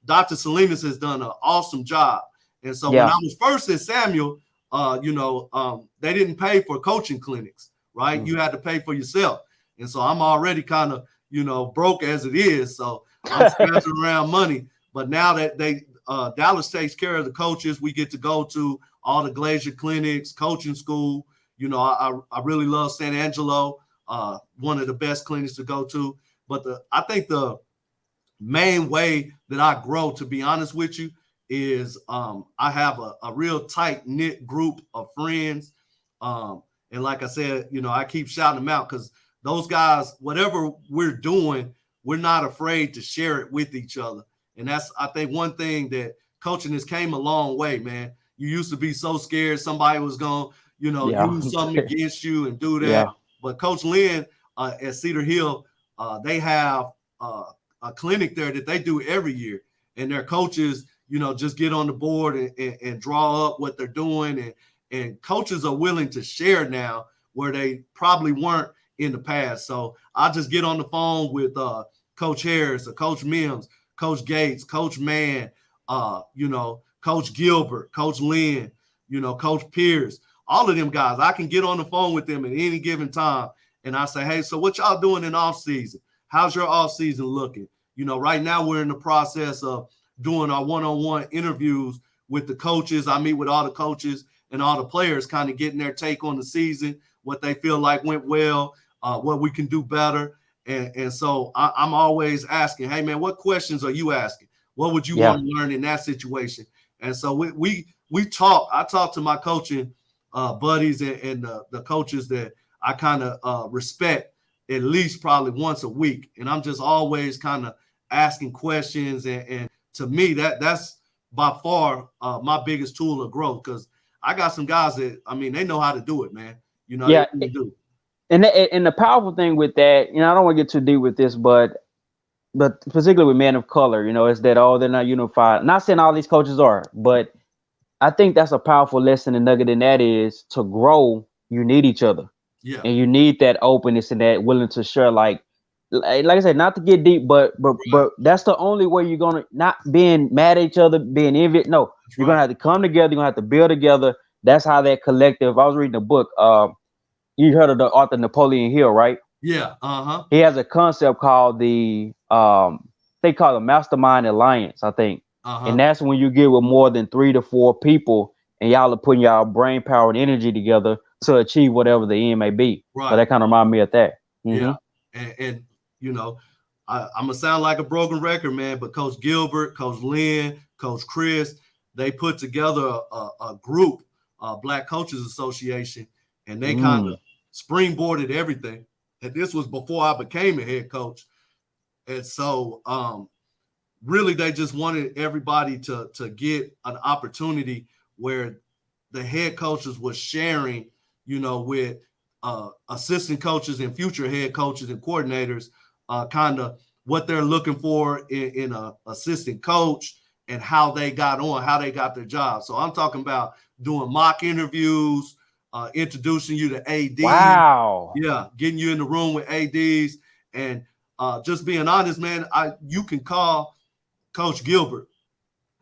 Dr. Salinas has done an awesome job. And so when I was first at Samuel, they didn't pay for coaching clinics, right? You had to pay for yourself. And so I'm already kind of, broke as it is. So I'm scratching around money. But now that Dallas takes care of the coaches, we get to go to all the Glacier clinics, coaching school. I really love San Angelo, one of the best clinics to go to. But I think the main way that I grow, to be honest with you, is I have a real tight knit group of friends. And like I said, I keep shouting them out because those guys, whatever we're doing, we're not afraid to share it with each other. And that's, I think, one thing that coaching has came a long way, man. You used to be so scared somebody was going to, use something against you and do that. Yeah. But Coach Lynn at Cedar Hill, they have a clinic there that they do every year. And their coaches, just get on the board and draw up what they're doing. And coaches are willing to share now where they probably weren't in the past. So I just get on the phone with Coach Harris or Coach Mims, Coach Gates, Coach Mann, Coach Gilbert, Coach Lynn, Coach Pierce, all of them guys. I can get on the phone with them at any given time. And I say, hey, so what y'all doing in off season? How's your off season looking? Right now we're in the process of doing our one-on-one interviews with the coaches. I meet with all the coaches and all the players, kind of getting their take on the season, what they feel like went well, what we can do better. And so I'm always asking, hey, man, what questions are you asking? What would you want to learn in that situation? And so we talk. I talk to my coaching buddies and the coaches that I kind of respect at least probably once a week. And I'm just always kind of asking questions. And to me, that's by far my biggest tool of growth, because I got some guys that, they know how to do it, man. They really do. And the powerful thing with that, I don't want to get too deep with this, but particularly with men of color, is that, they're not unified. Not saying all these coaches are, but I think that's a powerful lesson and nugget in that is to grow, you need each other. Yeah. And you need that openness and that willing to share, like I said, not to get deep, but that's the only way you're gonna, not being mad at each other, being envious. No, you're gonna have to come together, you're gonna have to build together. That's how that collective. I was reading a book. You heard of the author Napoleon Hill, right? Yeah. He has a concept called they call the Mastermind Alliance, I think. And that's when you get with more than 3 to 4 people and y'all are putting y'all brain power and energy together to achieve whatever the end may be. Right. So that kind of remind me of that. Yeah. And I'm gonna sound like a broken record, man, but Coach Gilbert, Coach Lynn, Coach Chris, they put together a group, Black Coaches Association, and they kind of springboarded everything. And this was before I became a head coach. And so really they just wanted everybody to get an opportunity where the head coaches was sharing, with assistant coaches and future head coaches and coordinators, kind of what they're looking for in a assistant coach and how they got on, how they got their job. So I'm talking about doing mock interviews, introducing you to ADs. Wow. Yeah, getting you in the room with ADs. And just being honest, man, you can call Coach Gilbert.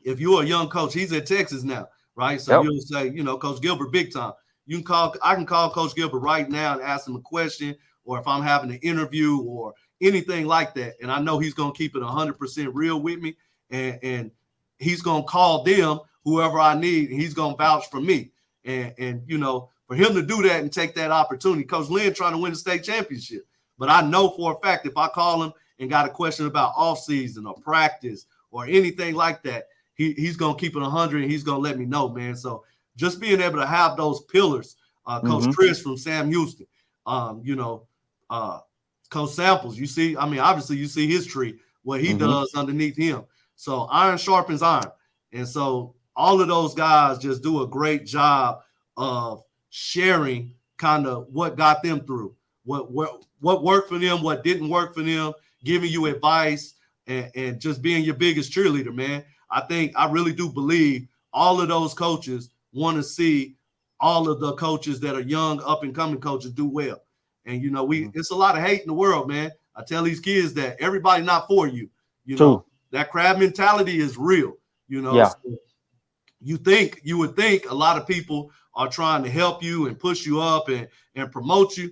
If you're a young coach, he's at Texas now, right? So you'll say, Coach Gilbert, big time. I can call Coach Gilbert right now and ask him a question, or if I'm having an interview or anything like that. And I know he's going to keep it 100% real with me. And he's going to call them, whoever I need, and he's going to vouch for me. And for him to do that and take that opportunity, Coach Lynn trying to win the state championship. But I know for a fact, if I call him and got a question about offseason or practice or anything like that, he's going to keep it 100 and he's going to let me know, man. So just being able to have those pillars, Coach Chris from Sam Houston, Coach Samples, you see, obviously you see his tree, what he does underneath him. So iron sharpens iron. And so all of those guys just do a great job of sharing kind of what got them through, what worked for them, what didn't work for them, giving you advice and just being your biggest cheerleader, man. I really do believe all of those coaches want to see all of the coaches that are young, up and coming coaches do well. And, it's a lot of hate in the world, man. I tell these kids that everybody not for you, that crab mentality is real, So you would think a lot of people are trying to help you and push you up and promote you,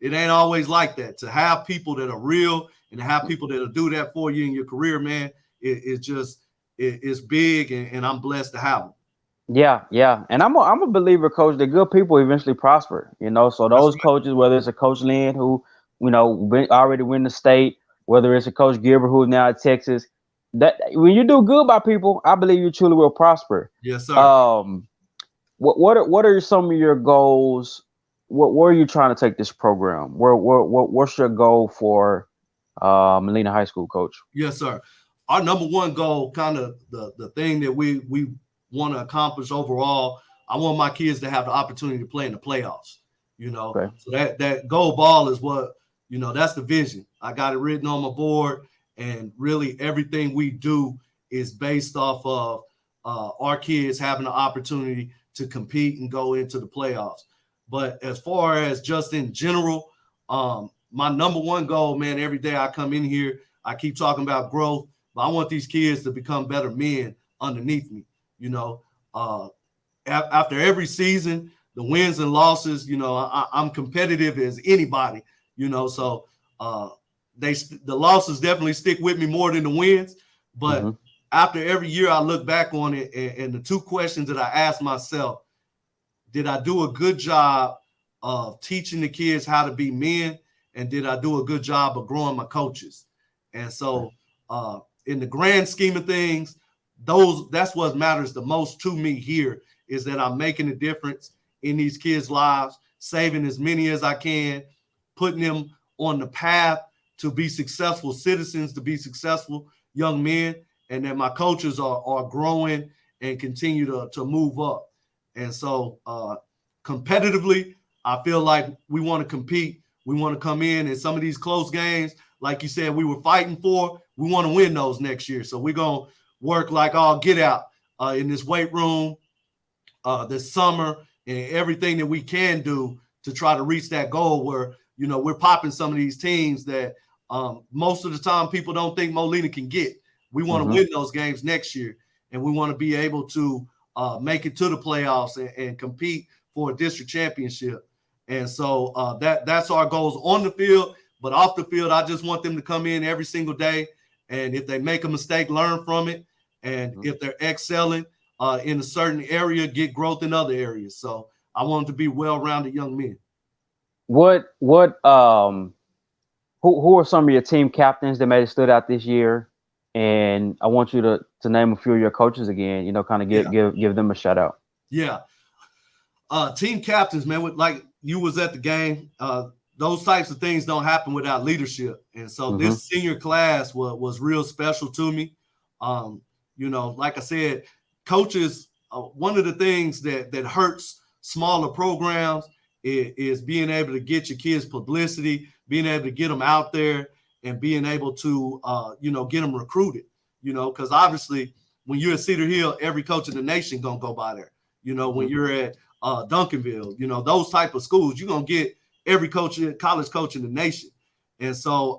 it ain't always like that. To have people that are real and to have people that'll do that for you in your career, man, it's big, and I'm blessed to have them. Yeah. And I'm a believer, coach, that good people eventually prosper, So That's those coaches, whether it's a Coach Lynn who, already win the state, whether it's a Coach Gilbert who's now at Texas, that when you do good by people, I believe you truly will prosper. Yes, sir. What are some of your goals? Where are you trying to take this program? What's your goal for Molina High School, coach? Yes, sir. Our number one goal, kind of the thing that we want to accomplish overall, I want my kids to have the opportunity to play in the playoffs. Okay. So that gold ball is what, that's the vision. I got it written on my board, and really everything we do is based off of our kids having the opportunity to compete and go into the playoffs. But as far as just in general, my number one goal, man, every day I come in here, I keep talking about growth, but I want these kids to become better men underneath me. After every season, the wins and losses, I'm competitive as anybody, so the losses definitely stick with me more than the wins. But after every year, I look back on it, and the two questions that I ask myself: did I do a good job of teaching the kids how to be men? And did I do a good job of growing my coaches? And so in the grand scheme of things, that's what matters the most to me here, is that I'm making a difference in these kids' lives, saving as many as I can, putting them on the path to be successful citizens, to be successful young men, and that my coaches are growing and continue to move up. And so competitively, I feel like we want to compete. We want to come in some of these close games, like you said, we were fighting for. We want to win those next year. So we're going to work like all get out in this weight room this summer, and everything that we can do to try to reach that goal where, we're popping some of these teams that most of the time people don't think Molina can get. We want to win those games next year, and we want to be able to make it to the playoffs and compete for a district championship. And so that's our goals on the field. But off the field, I just want them to come in every single day. And if they make a mistake, learn from it. And if they're excelling in a certain area, get growth in other areas. So I want them to be well-rounded young men. Who are some of your team captains that may have stood out this year? And I want you to name a few of your coaches again, kind of give them a shout out. Yeah. Team captains, man, like you was at the game, those types of things don't happen without leadership. And so this senior class was real special to me. Like I said, coaches, one of the things that hurts smaller programs is being able to get your kids publicity, being able to get them out there, and being able to, get them recruited, because obviously when you're at Cedar Hill, every coach in the nation going to go by there. When you're at Duncanville, those type of schools, you're going to get every college coach in the nation. And so,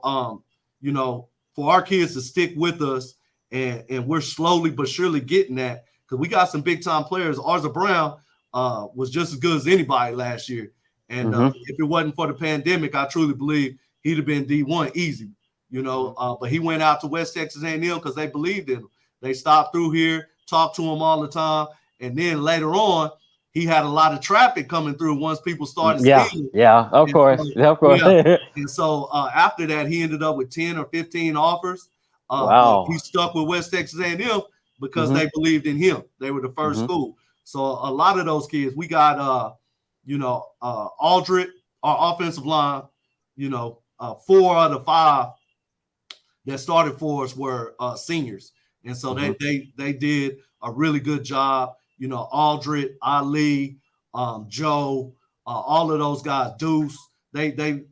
for our kids to stick with us, and we're slowly but surely getting that, because we got some big time players. Arza Brown was just as good as anybody last year. And if it wasn't for the pandemic, I truly believe he'd have been D1 easy, but he went out to West Texas A&M because they believed in him. They stopped through here, talked to him all the time. And then later on, he had a lot of traffic coming through once people started seeing him. Yeah, of course. Yeah. And so after that, he ended up with 10 or 15 offers. Wow. He stuck with West Texas A&M because they believed in him. They were the first school. So a lot of those kids, we got, Aldred, our offensive line, 4 out of 5 that started for us were seniors. And so they did a really good job. Aldred, Ali, Joe, all of those guys, Deuce, they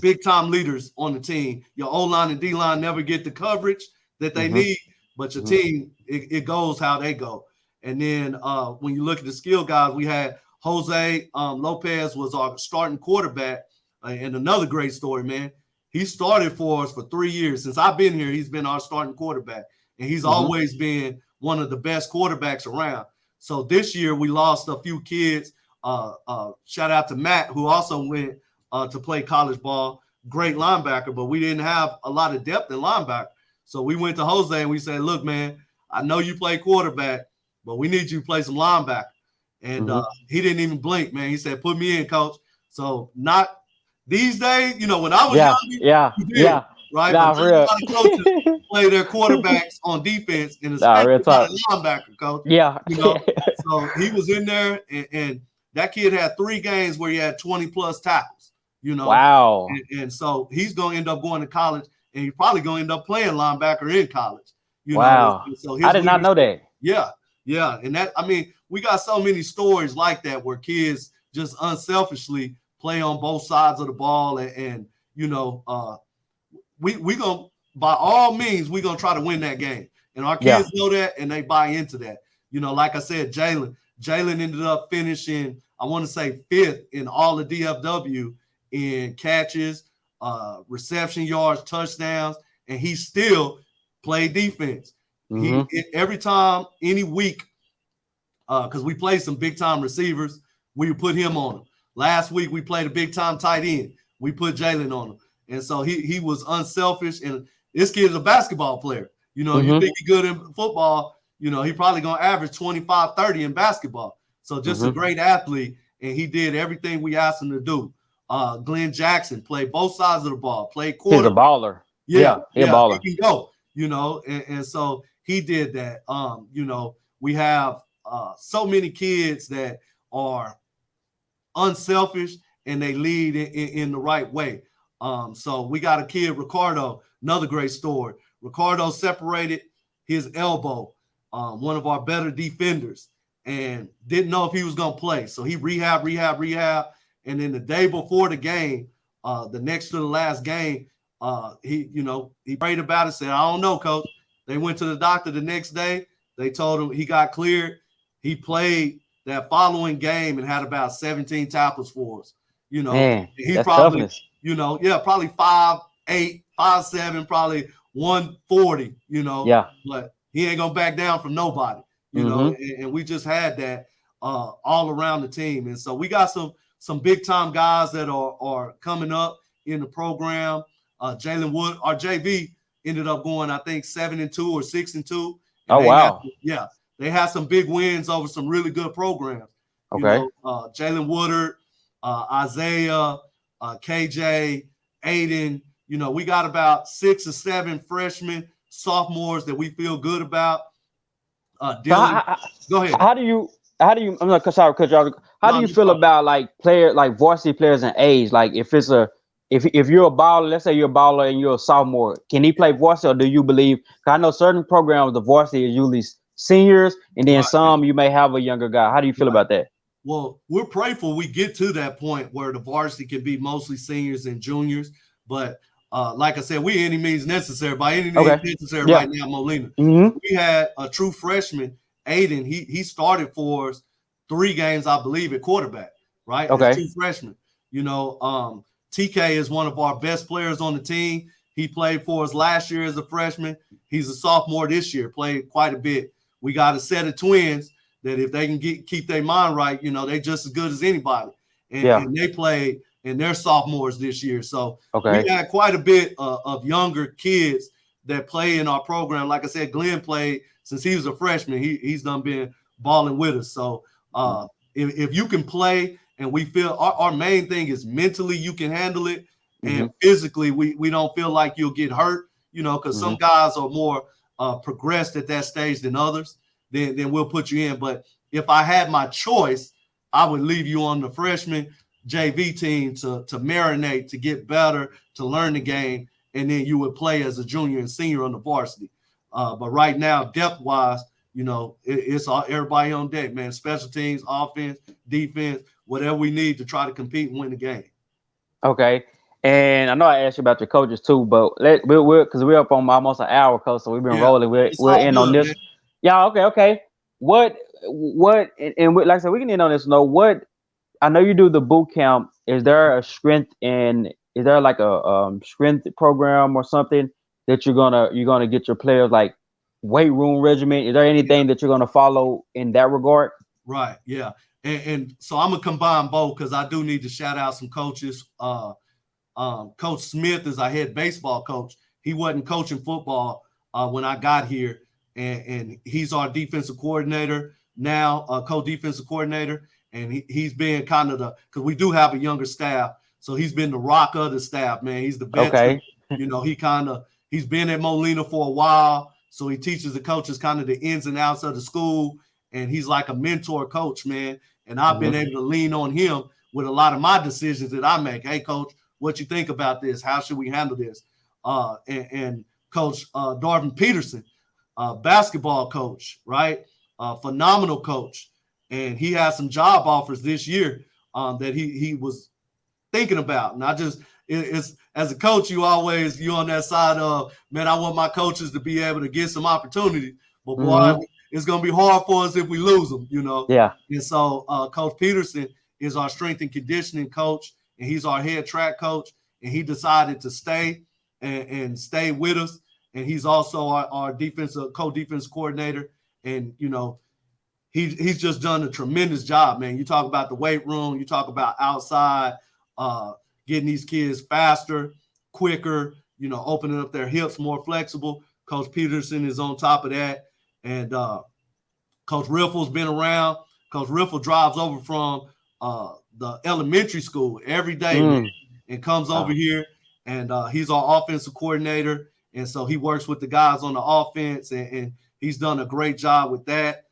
big time leaders on the team. Your O-line and D-line never get the coverage that they need, but your team, it goes how they go. And then when you look at the skill guys, we had Jose Lopez was our starting quarterback. And another great story, man. He started for us for 3 years. Since I've been here, he's been our starting quarterback. And he's always been one of the best quarterbacks around. So this year we lost a few kids. Shout out to Matt, who also went to play college ball. Great linebacker, but we didn't have a lot of depth in linebacker. So we went to Jose and we said, look, man, I know you play quarterback, but we need you to play some linebacker. And he didn't even blink, man. He said, put me in, coach. So not these days, when I was younger, right? Nah, But not a lot of coaches play their quarterbacks on defense, and especially not a linebacker, coach. Yeah. So he was in there, and that kid had 3 games where he had 20+ tackles, Wow. And so he's going to end up going to college, and he's probably going to end up playing linebacker in college, Wow. And so I did not know that. Yeah. And that, we got so many stories like that where kids just unselfishly play on both sides of the ball, and we gonna, by all means, we're gonna try to win that game. And our kids know that, and they buy into that. Like I said, Jalen ended up finishing, I want to say 5th in all the DFW in catches, reception yards, touchdowns, and he still played defense. Every time, any week, because we played some big time receivers, we would put him on them. Last week we played a big time tight end. We put Jalen on him. And so he was unselfish, and this kid is a basketball player. You think he's good in football, he probably going to average 25, 30 in basketball. So just a great athlete, and he did everything we asked him to do. Glenn Jackson played both sides of the ball, played quarterback. He's a baller. Yeah, he's a baller. He can go, and so he did that. We have so many kids that are unselfish, and they lead in the right way. So we got a kid, Ricardo, another great story. Ricardo separated his elbow, one of our better defenders, and didn't know if he was going to play. So he rehab. And then the day before the game, the next to the last game, he prayed about it, said, I don't know, coach. They went to the doctor the next day. They told him he got cleared. He played that following game and had about 17 tackles for us. Man, he's that's probably, toughness. Probably 5'8", 5'7", probably 140, but he ain't gonna back down from nobody, and we just had that all around the team. And so we got some big time guys that are coming up in the program. Jalen Wood, our JV, ended up going, I think, 7-2 or 6-2. Oh, wow. They had some big wins over some really good programs. Okay. Jalen Woodard, Isaiah, KJ, Aiden. We got about 6 or 7 freshmen, sophomores that we feel good about. Dylan, go ahead. How do you? I'm not sorry, cut you off. How do you feel about varsity players in age? Like if you're a baller, let's say you're a baller and you're a sophomore, can he play varsity, or do you believe? Cause I know certain programs, the varsity is usually seniors, and then some you may have a younger guy. How do you feel about that? Well, we're prayerful we get to that point where the varsity can be mostly seniors and juniors. But like I said, we any means necessary, by any means necessary right now, Molina. We had a true freshman, Aiden. He started for us 3 games, I believe, at quarterback, right? As true freshman. TK is one of our best players on the team. He played for us last year as a freshman. He's a sophomore this year, played quite a bit. We got a set of twins that if they can keep their mind right, they just as good as anybody. And they played, and they're sophomores this year. So we got quite a bit of younger kids that play in our program. Like I said, Glenn played since he was a freshman. He's done been balling with us. So if you can play, and we feel our main thing is mentally you can handle it, and physically we don't feel like you'll get hurt, because some guys are more progressed at that stage than others, then we'll put you in. But if I had my choice, I would leave you on the freshman JV team to marinate, to get better, to learn the game, and then you would play as a junior and senior on the varsity. But right now, depth-wise, it's all everybody on deck, man. Special teams, offense, defense, whatever we need to try to compete and win the game. Okay. And I know I asked you about your coaches too, but we're because we're up on almost an hour, coach. So we've been rolling. We're in on this. Man. Yeah. Okay. What? And like I said, we can end on this. What? I know you do the boot camp. Is there a strength is there like a strength program or something that you're gonna get your players like weight room regimen. Is there anything that you're going to follow in that regard? Right. Yeah. And so I'm gonna combine both because I do need to shout out some coaches. Coach Smith is our head baseball coach. He wasn't coaching football when I got here, and he's our defensive coordinator now, co-defensive coordinator, and he's been kind of because we do have a younger staff, so he's been the rock of the staff, man. He's the veteran. Okay. He's been at Molina for a while, so he teaches the coaches kind of the ins and outs of the school, and he's like a mentor coach, man. And I've been able to lean on him with a lot of my decisions that I make. Hey, coach, what you think about this? How should we handle this? And Coach Darvin Peterson, basketball coach, right? Phenomenal coach. And he has some job offers this year that he was thinking about. And it's as a coach, you on that side of, man, I want my coaches to be able to get some opportunity. But boy, it's going to be hard for us if we lose them, Yeah. And so Coach Peterson is our strength and conditioning coach, and he's our head track coach, and he decided to stay and stay with us. And he's also our co-defense coordinator. And, he's just done a tremendous job, man. You talk about the weight room, you talk about outside, getting these kids faster, quicker, opening up their hips, more flexible. Coach Peterson is on top of that. And Coach Riffle's been around. Coach Riffle drives over from the elementary school every day and comes over here. And he's our offensive coordinator. And so he works with the guys on the offense, and he's done a great job with that.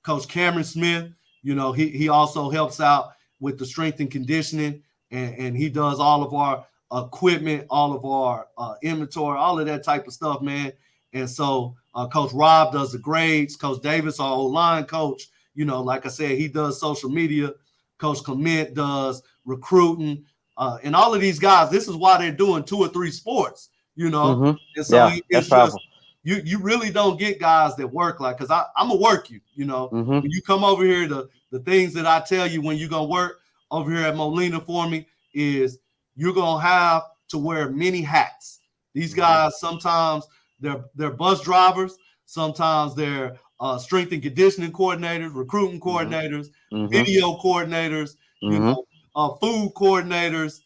Coach Cameron Smith, he also helps out with the strength and conditioning, and he does all of our equipment, all of our inventory, all of that type of stuff, man. And so Coach Rob does the grades. Coach Davis, our O-line coach, like I said, he does social media. Coach Clement does recruiting. And all of these guys, this is why they're doing 2 or 3 sports, And so it's just, you really don't get guys that work like, because I'm going to work you, When you come over here, the things that I tell you when you're going to work over here at Molina for me is you're going to have to wear many hats. These guys, sometimes they're bus drivers. Sometimes they're strength and conditioning coordinators, recruiting coordinators, video coordinators, food coordinators,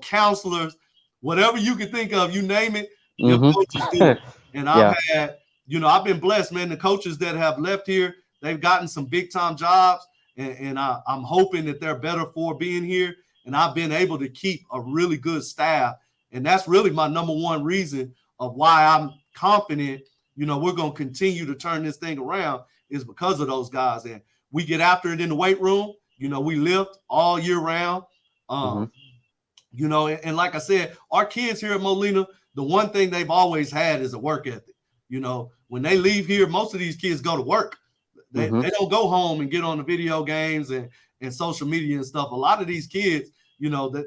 counselors, whatever you can think of, you name it, your coaches do it. And I've had, I've been blessed, man. The coaches that have left here, they've gotten some big time jobs, and I'm hoping that they're better for being here. And I've been able to keep a really good staff. And that's really my number one reason of why I'm confident, we're going to continue to turn this thing around, is because of those guys. And we get after it in the weight room. We lift all year round. And like I said, our kids here at Molina, the one thing they've always had is a work ethic. When they leave here, most of these kids go to work. They don't go home and get on the video games and social media and stuff. A lot of these kids,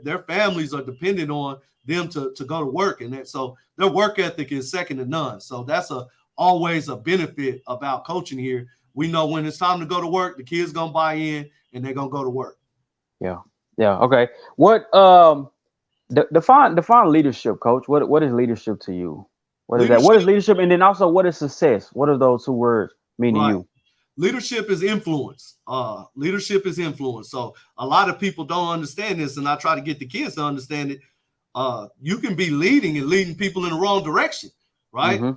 their families are dependent on them to go to work. And so their work ethic is second to none. So that's always a benefit about coaching here. We know when it's time to go to work, the kids going to buy in and they're going to go to work. Yeah. Yeah. Okay. What, define leadership, coach. What is leadership to you? What is that? What is leadership? And then also, what is success? What do those 2 words mean to you? Leadership is influence. Leadership is influence. So a lot of people don't understand this, and I try to get the kids to understand it. You can be leading people in the wrong direction, right?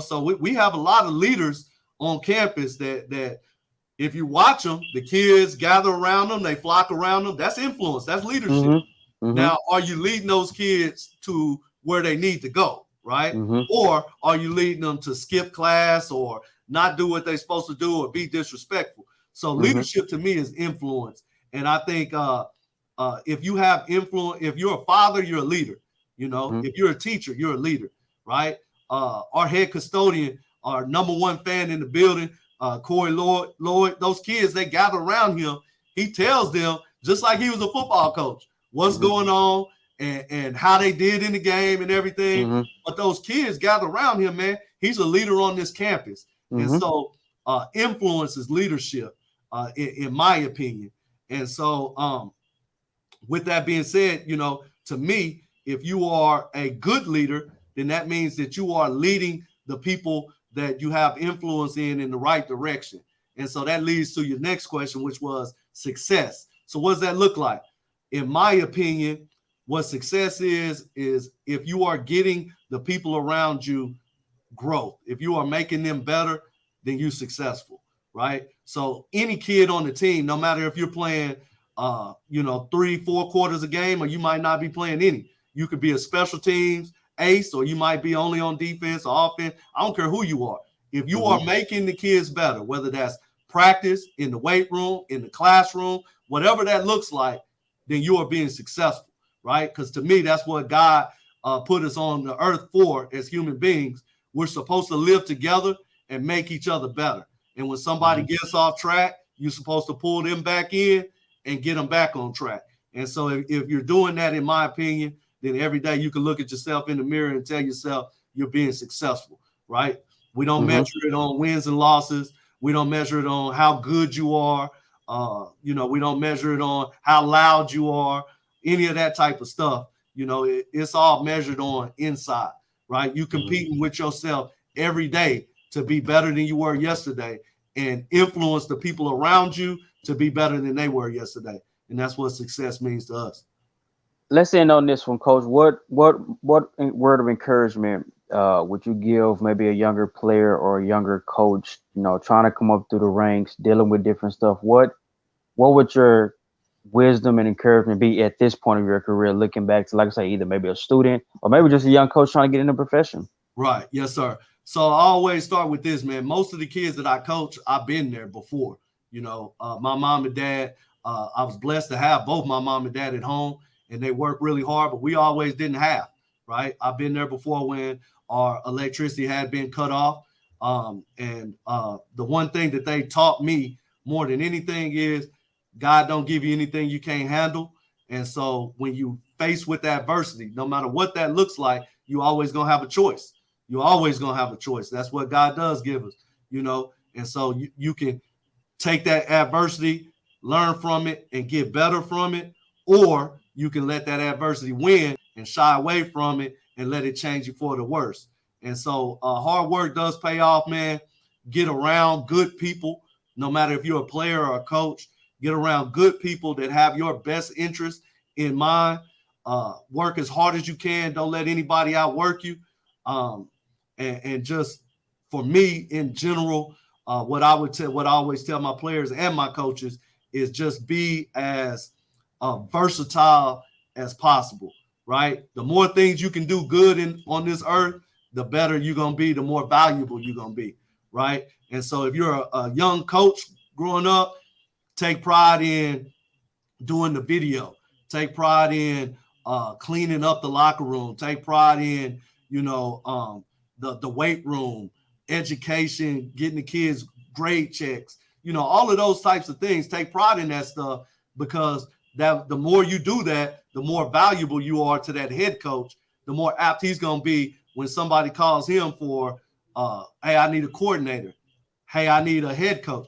So we have a lot of leaders on campus that if you watch them, the kids gather around them, they flock around them. That's influence. That's leadership. Now, are you leading those kids to where they need to go, right? Or are you leading them to skip class or not do what they're supposed to do or be disrespectful? So leadership to me is influence. And I think if you have influence, if you're a father, you're a leader. If you're a teacher, you're a leader, right? Our head custodian, our number 1 fan in the building, Corey Lloyd, those kids, they gather around him. He tells them, just like he was a football coach, what's going on and how they did in the game and everything. But those kids gather around him, man. He's a leader on this campus. And so influence is leadership, in my opinion. And so with that being said, to me, if you are a good leader, then that means that you are leading the people that you have influence in the right direction. And so that leads to your next question, which was success. So what does that look like? In my opinion, what success is if you are getting the people around you growth. If you are making them better, then you're successful, right? So any kid on the team, no matter if you're playing 3-4 quarters a game, or you might not be playing any. You could be a special teams ace, or you might be only on defense or offense. I don't care who you are. If you are making the kids better, whether that's practice, in the weight room, in the classroom, whatever that looks like, then you are being successful, right? Because to me, that's what God put us on the earth for as human beings. We're supposed to live together and make each other better. And when somebody gets off track, you're supposed to pull them back in and get them back on track. And so if you're doing that, in my opinion, then every day you can look at yourself in the mirror and tell yourself you're being successful, right? We don't measure it on wins and losses. We don't measure it on how good you are. We don't measure it on how loud you are, any of that type of stuff. It's all measured on inside, right? You competing with yourself every day to be better than you were yesterday and influence the people around you to be better than they were yesterday. And that's what success means to us. Let's end on this one, Coach. What word of encouragement would you give maybe a younger player or a younger coach, trying to come up through the ranks, dealing with different stuff? What would your wisdom and encouragement be at this point of your career, looking back to, like I say, either maybe a student or maybe just a young coach trying to get in the profession? Right. Yes, sir. So I always start with this, man. Most of the kids that I coach, I've been there before. My mom and dad, I was blessed to have both my mom and dad at home, and they work really hard, but we always didn't have, right? I've been there before when our electricity had been cut off. The one thing that they taught me more than anything is God don't give you anything you can't handle. And so when you face with adversity, no matter what that looks like, you always going to have a choice. You're always going to have a choice. That's what God does give us, And so you can take that adversity, learn from it, and get better from it, or you can let that adversity win and shy away from it and let it change you for the worse. And so hard work does pay off, man. Get around good people, no matter if you're a player or a coach. Get around good people that have your best interest in mind. Work as hard as you can. Don't let anybody outwork you. And just for me in general, what I always tell my players and my coaches is just be as versatile as possible, right? The more things you can do good on this earth, the better you're going to be, the more valuable you're going to be, right? And so if you're a young coach growing up, take pride in doing the video, take pride in cleaning up the locker room, take pride in, the weight room, education, getting the kids grade checks, all of those types of things. Take pride in that stuff, because that the more you do that, the more valuable you are to that head coach, the more apt he's going to be when somebody calls him for, hey, I need a coordinator. Hey, I need a head coach.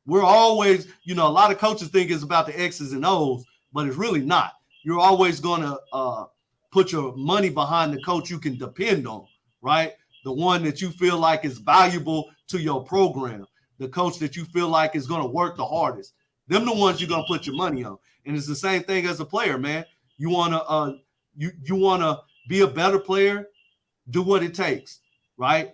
We're always, a lot of coaches think it's about the X's and O's, but it's really not. You're always going to put your money behind the coach you can depend on, right? The one that you feel like is valuable to your program, the coach that you feel like is going to work the hardest. Them the ones you're going to put your money on. And it's the same thing as a player, man. You want to you want to be a better player, do what it takes, right?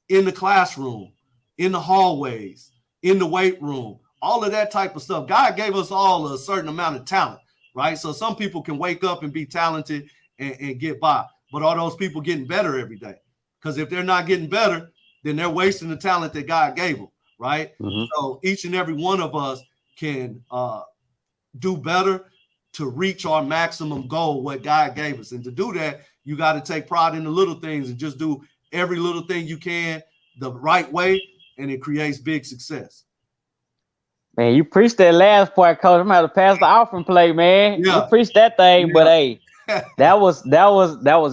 In the classroom, in the hallways, in the weight room, all of that type of stuff. God gave us all a certain amount of talent, right? So some people can wake up and be talented and get by, but are those people getting better every day? Because if they're not getting better, then they're wasting the talent that God gave them, right? So each and every one of us can do better to reach our maximum goal, what God gave us. And to do that, you got to take pride in the little things and just do every little thing you can the right way, and it creates big success. Man, you preached that last part, Coach. I'm gonna have to pass the offering plate, man. Yeah. You preached that thing, Yeah. but hey, that was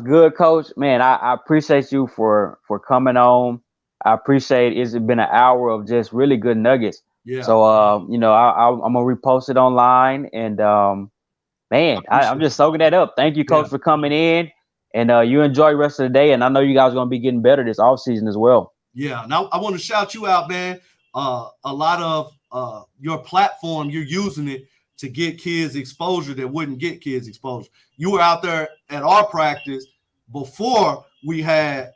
good, Coach. Man, I appreciate you for coming on. I appreciate it's been an hour of just really good nuggets. Yeah. So I'm gonna repost it online, and man, I'm just soaking that up. Thank you, Coach, for coming in. And you enjoy the rest of the day. And I know you guys are going to be getting better this off season as well. Yeah. Now I want to shout you out, man. A lot of your platform, you're using it to get kids exposure that wouldn't get kids exposure. You were out there at our practice before we had,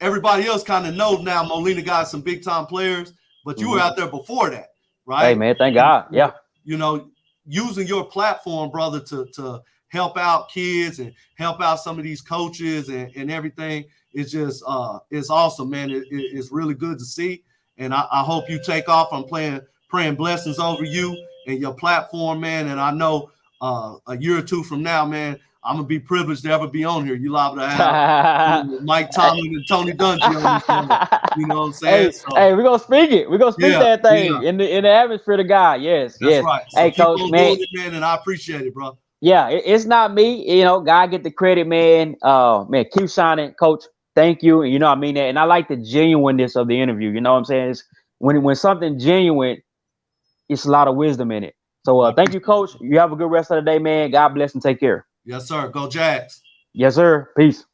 everybody else kind of knows now Molina got some big time players, but you were out there before that, right? Hey, man, thank God. Yeah. Using your platform, brother, to help out kids and help out some of these coaches and everything. It's just it's awesome, man. It's really good to see. And I hope you take off. I'm praying blessings over you and your platform, man. And I know a year or two from now, man, I'm gonna be privileged to ever be on here. You liable to have Mike Tomlin and Tony Dungy on this one. You know what I'm saying? Hey, we're gonna speak it. We're gonna speak that thing in the atmosphere to God. Yes, that's right. So hey, keep coach, on man. doing it, man, and I appreciate it, bro. Yeah, it's not me. God get the credit, man. Man, keep shining, coach. Thank you. And I mean that. And I like the genuineness of the interview. You know what I'm saying? It's when something genuine, it's a lot of wisdom in it. So thank you, coach. You have a good rest of the day, man. God bless and take care. Yes, sir. Go Jags. Yes, sir. Peace.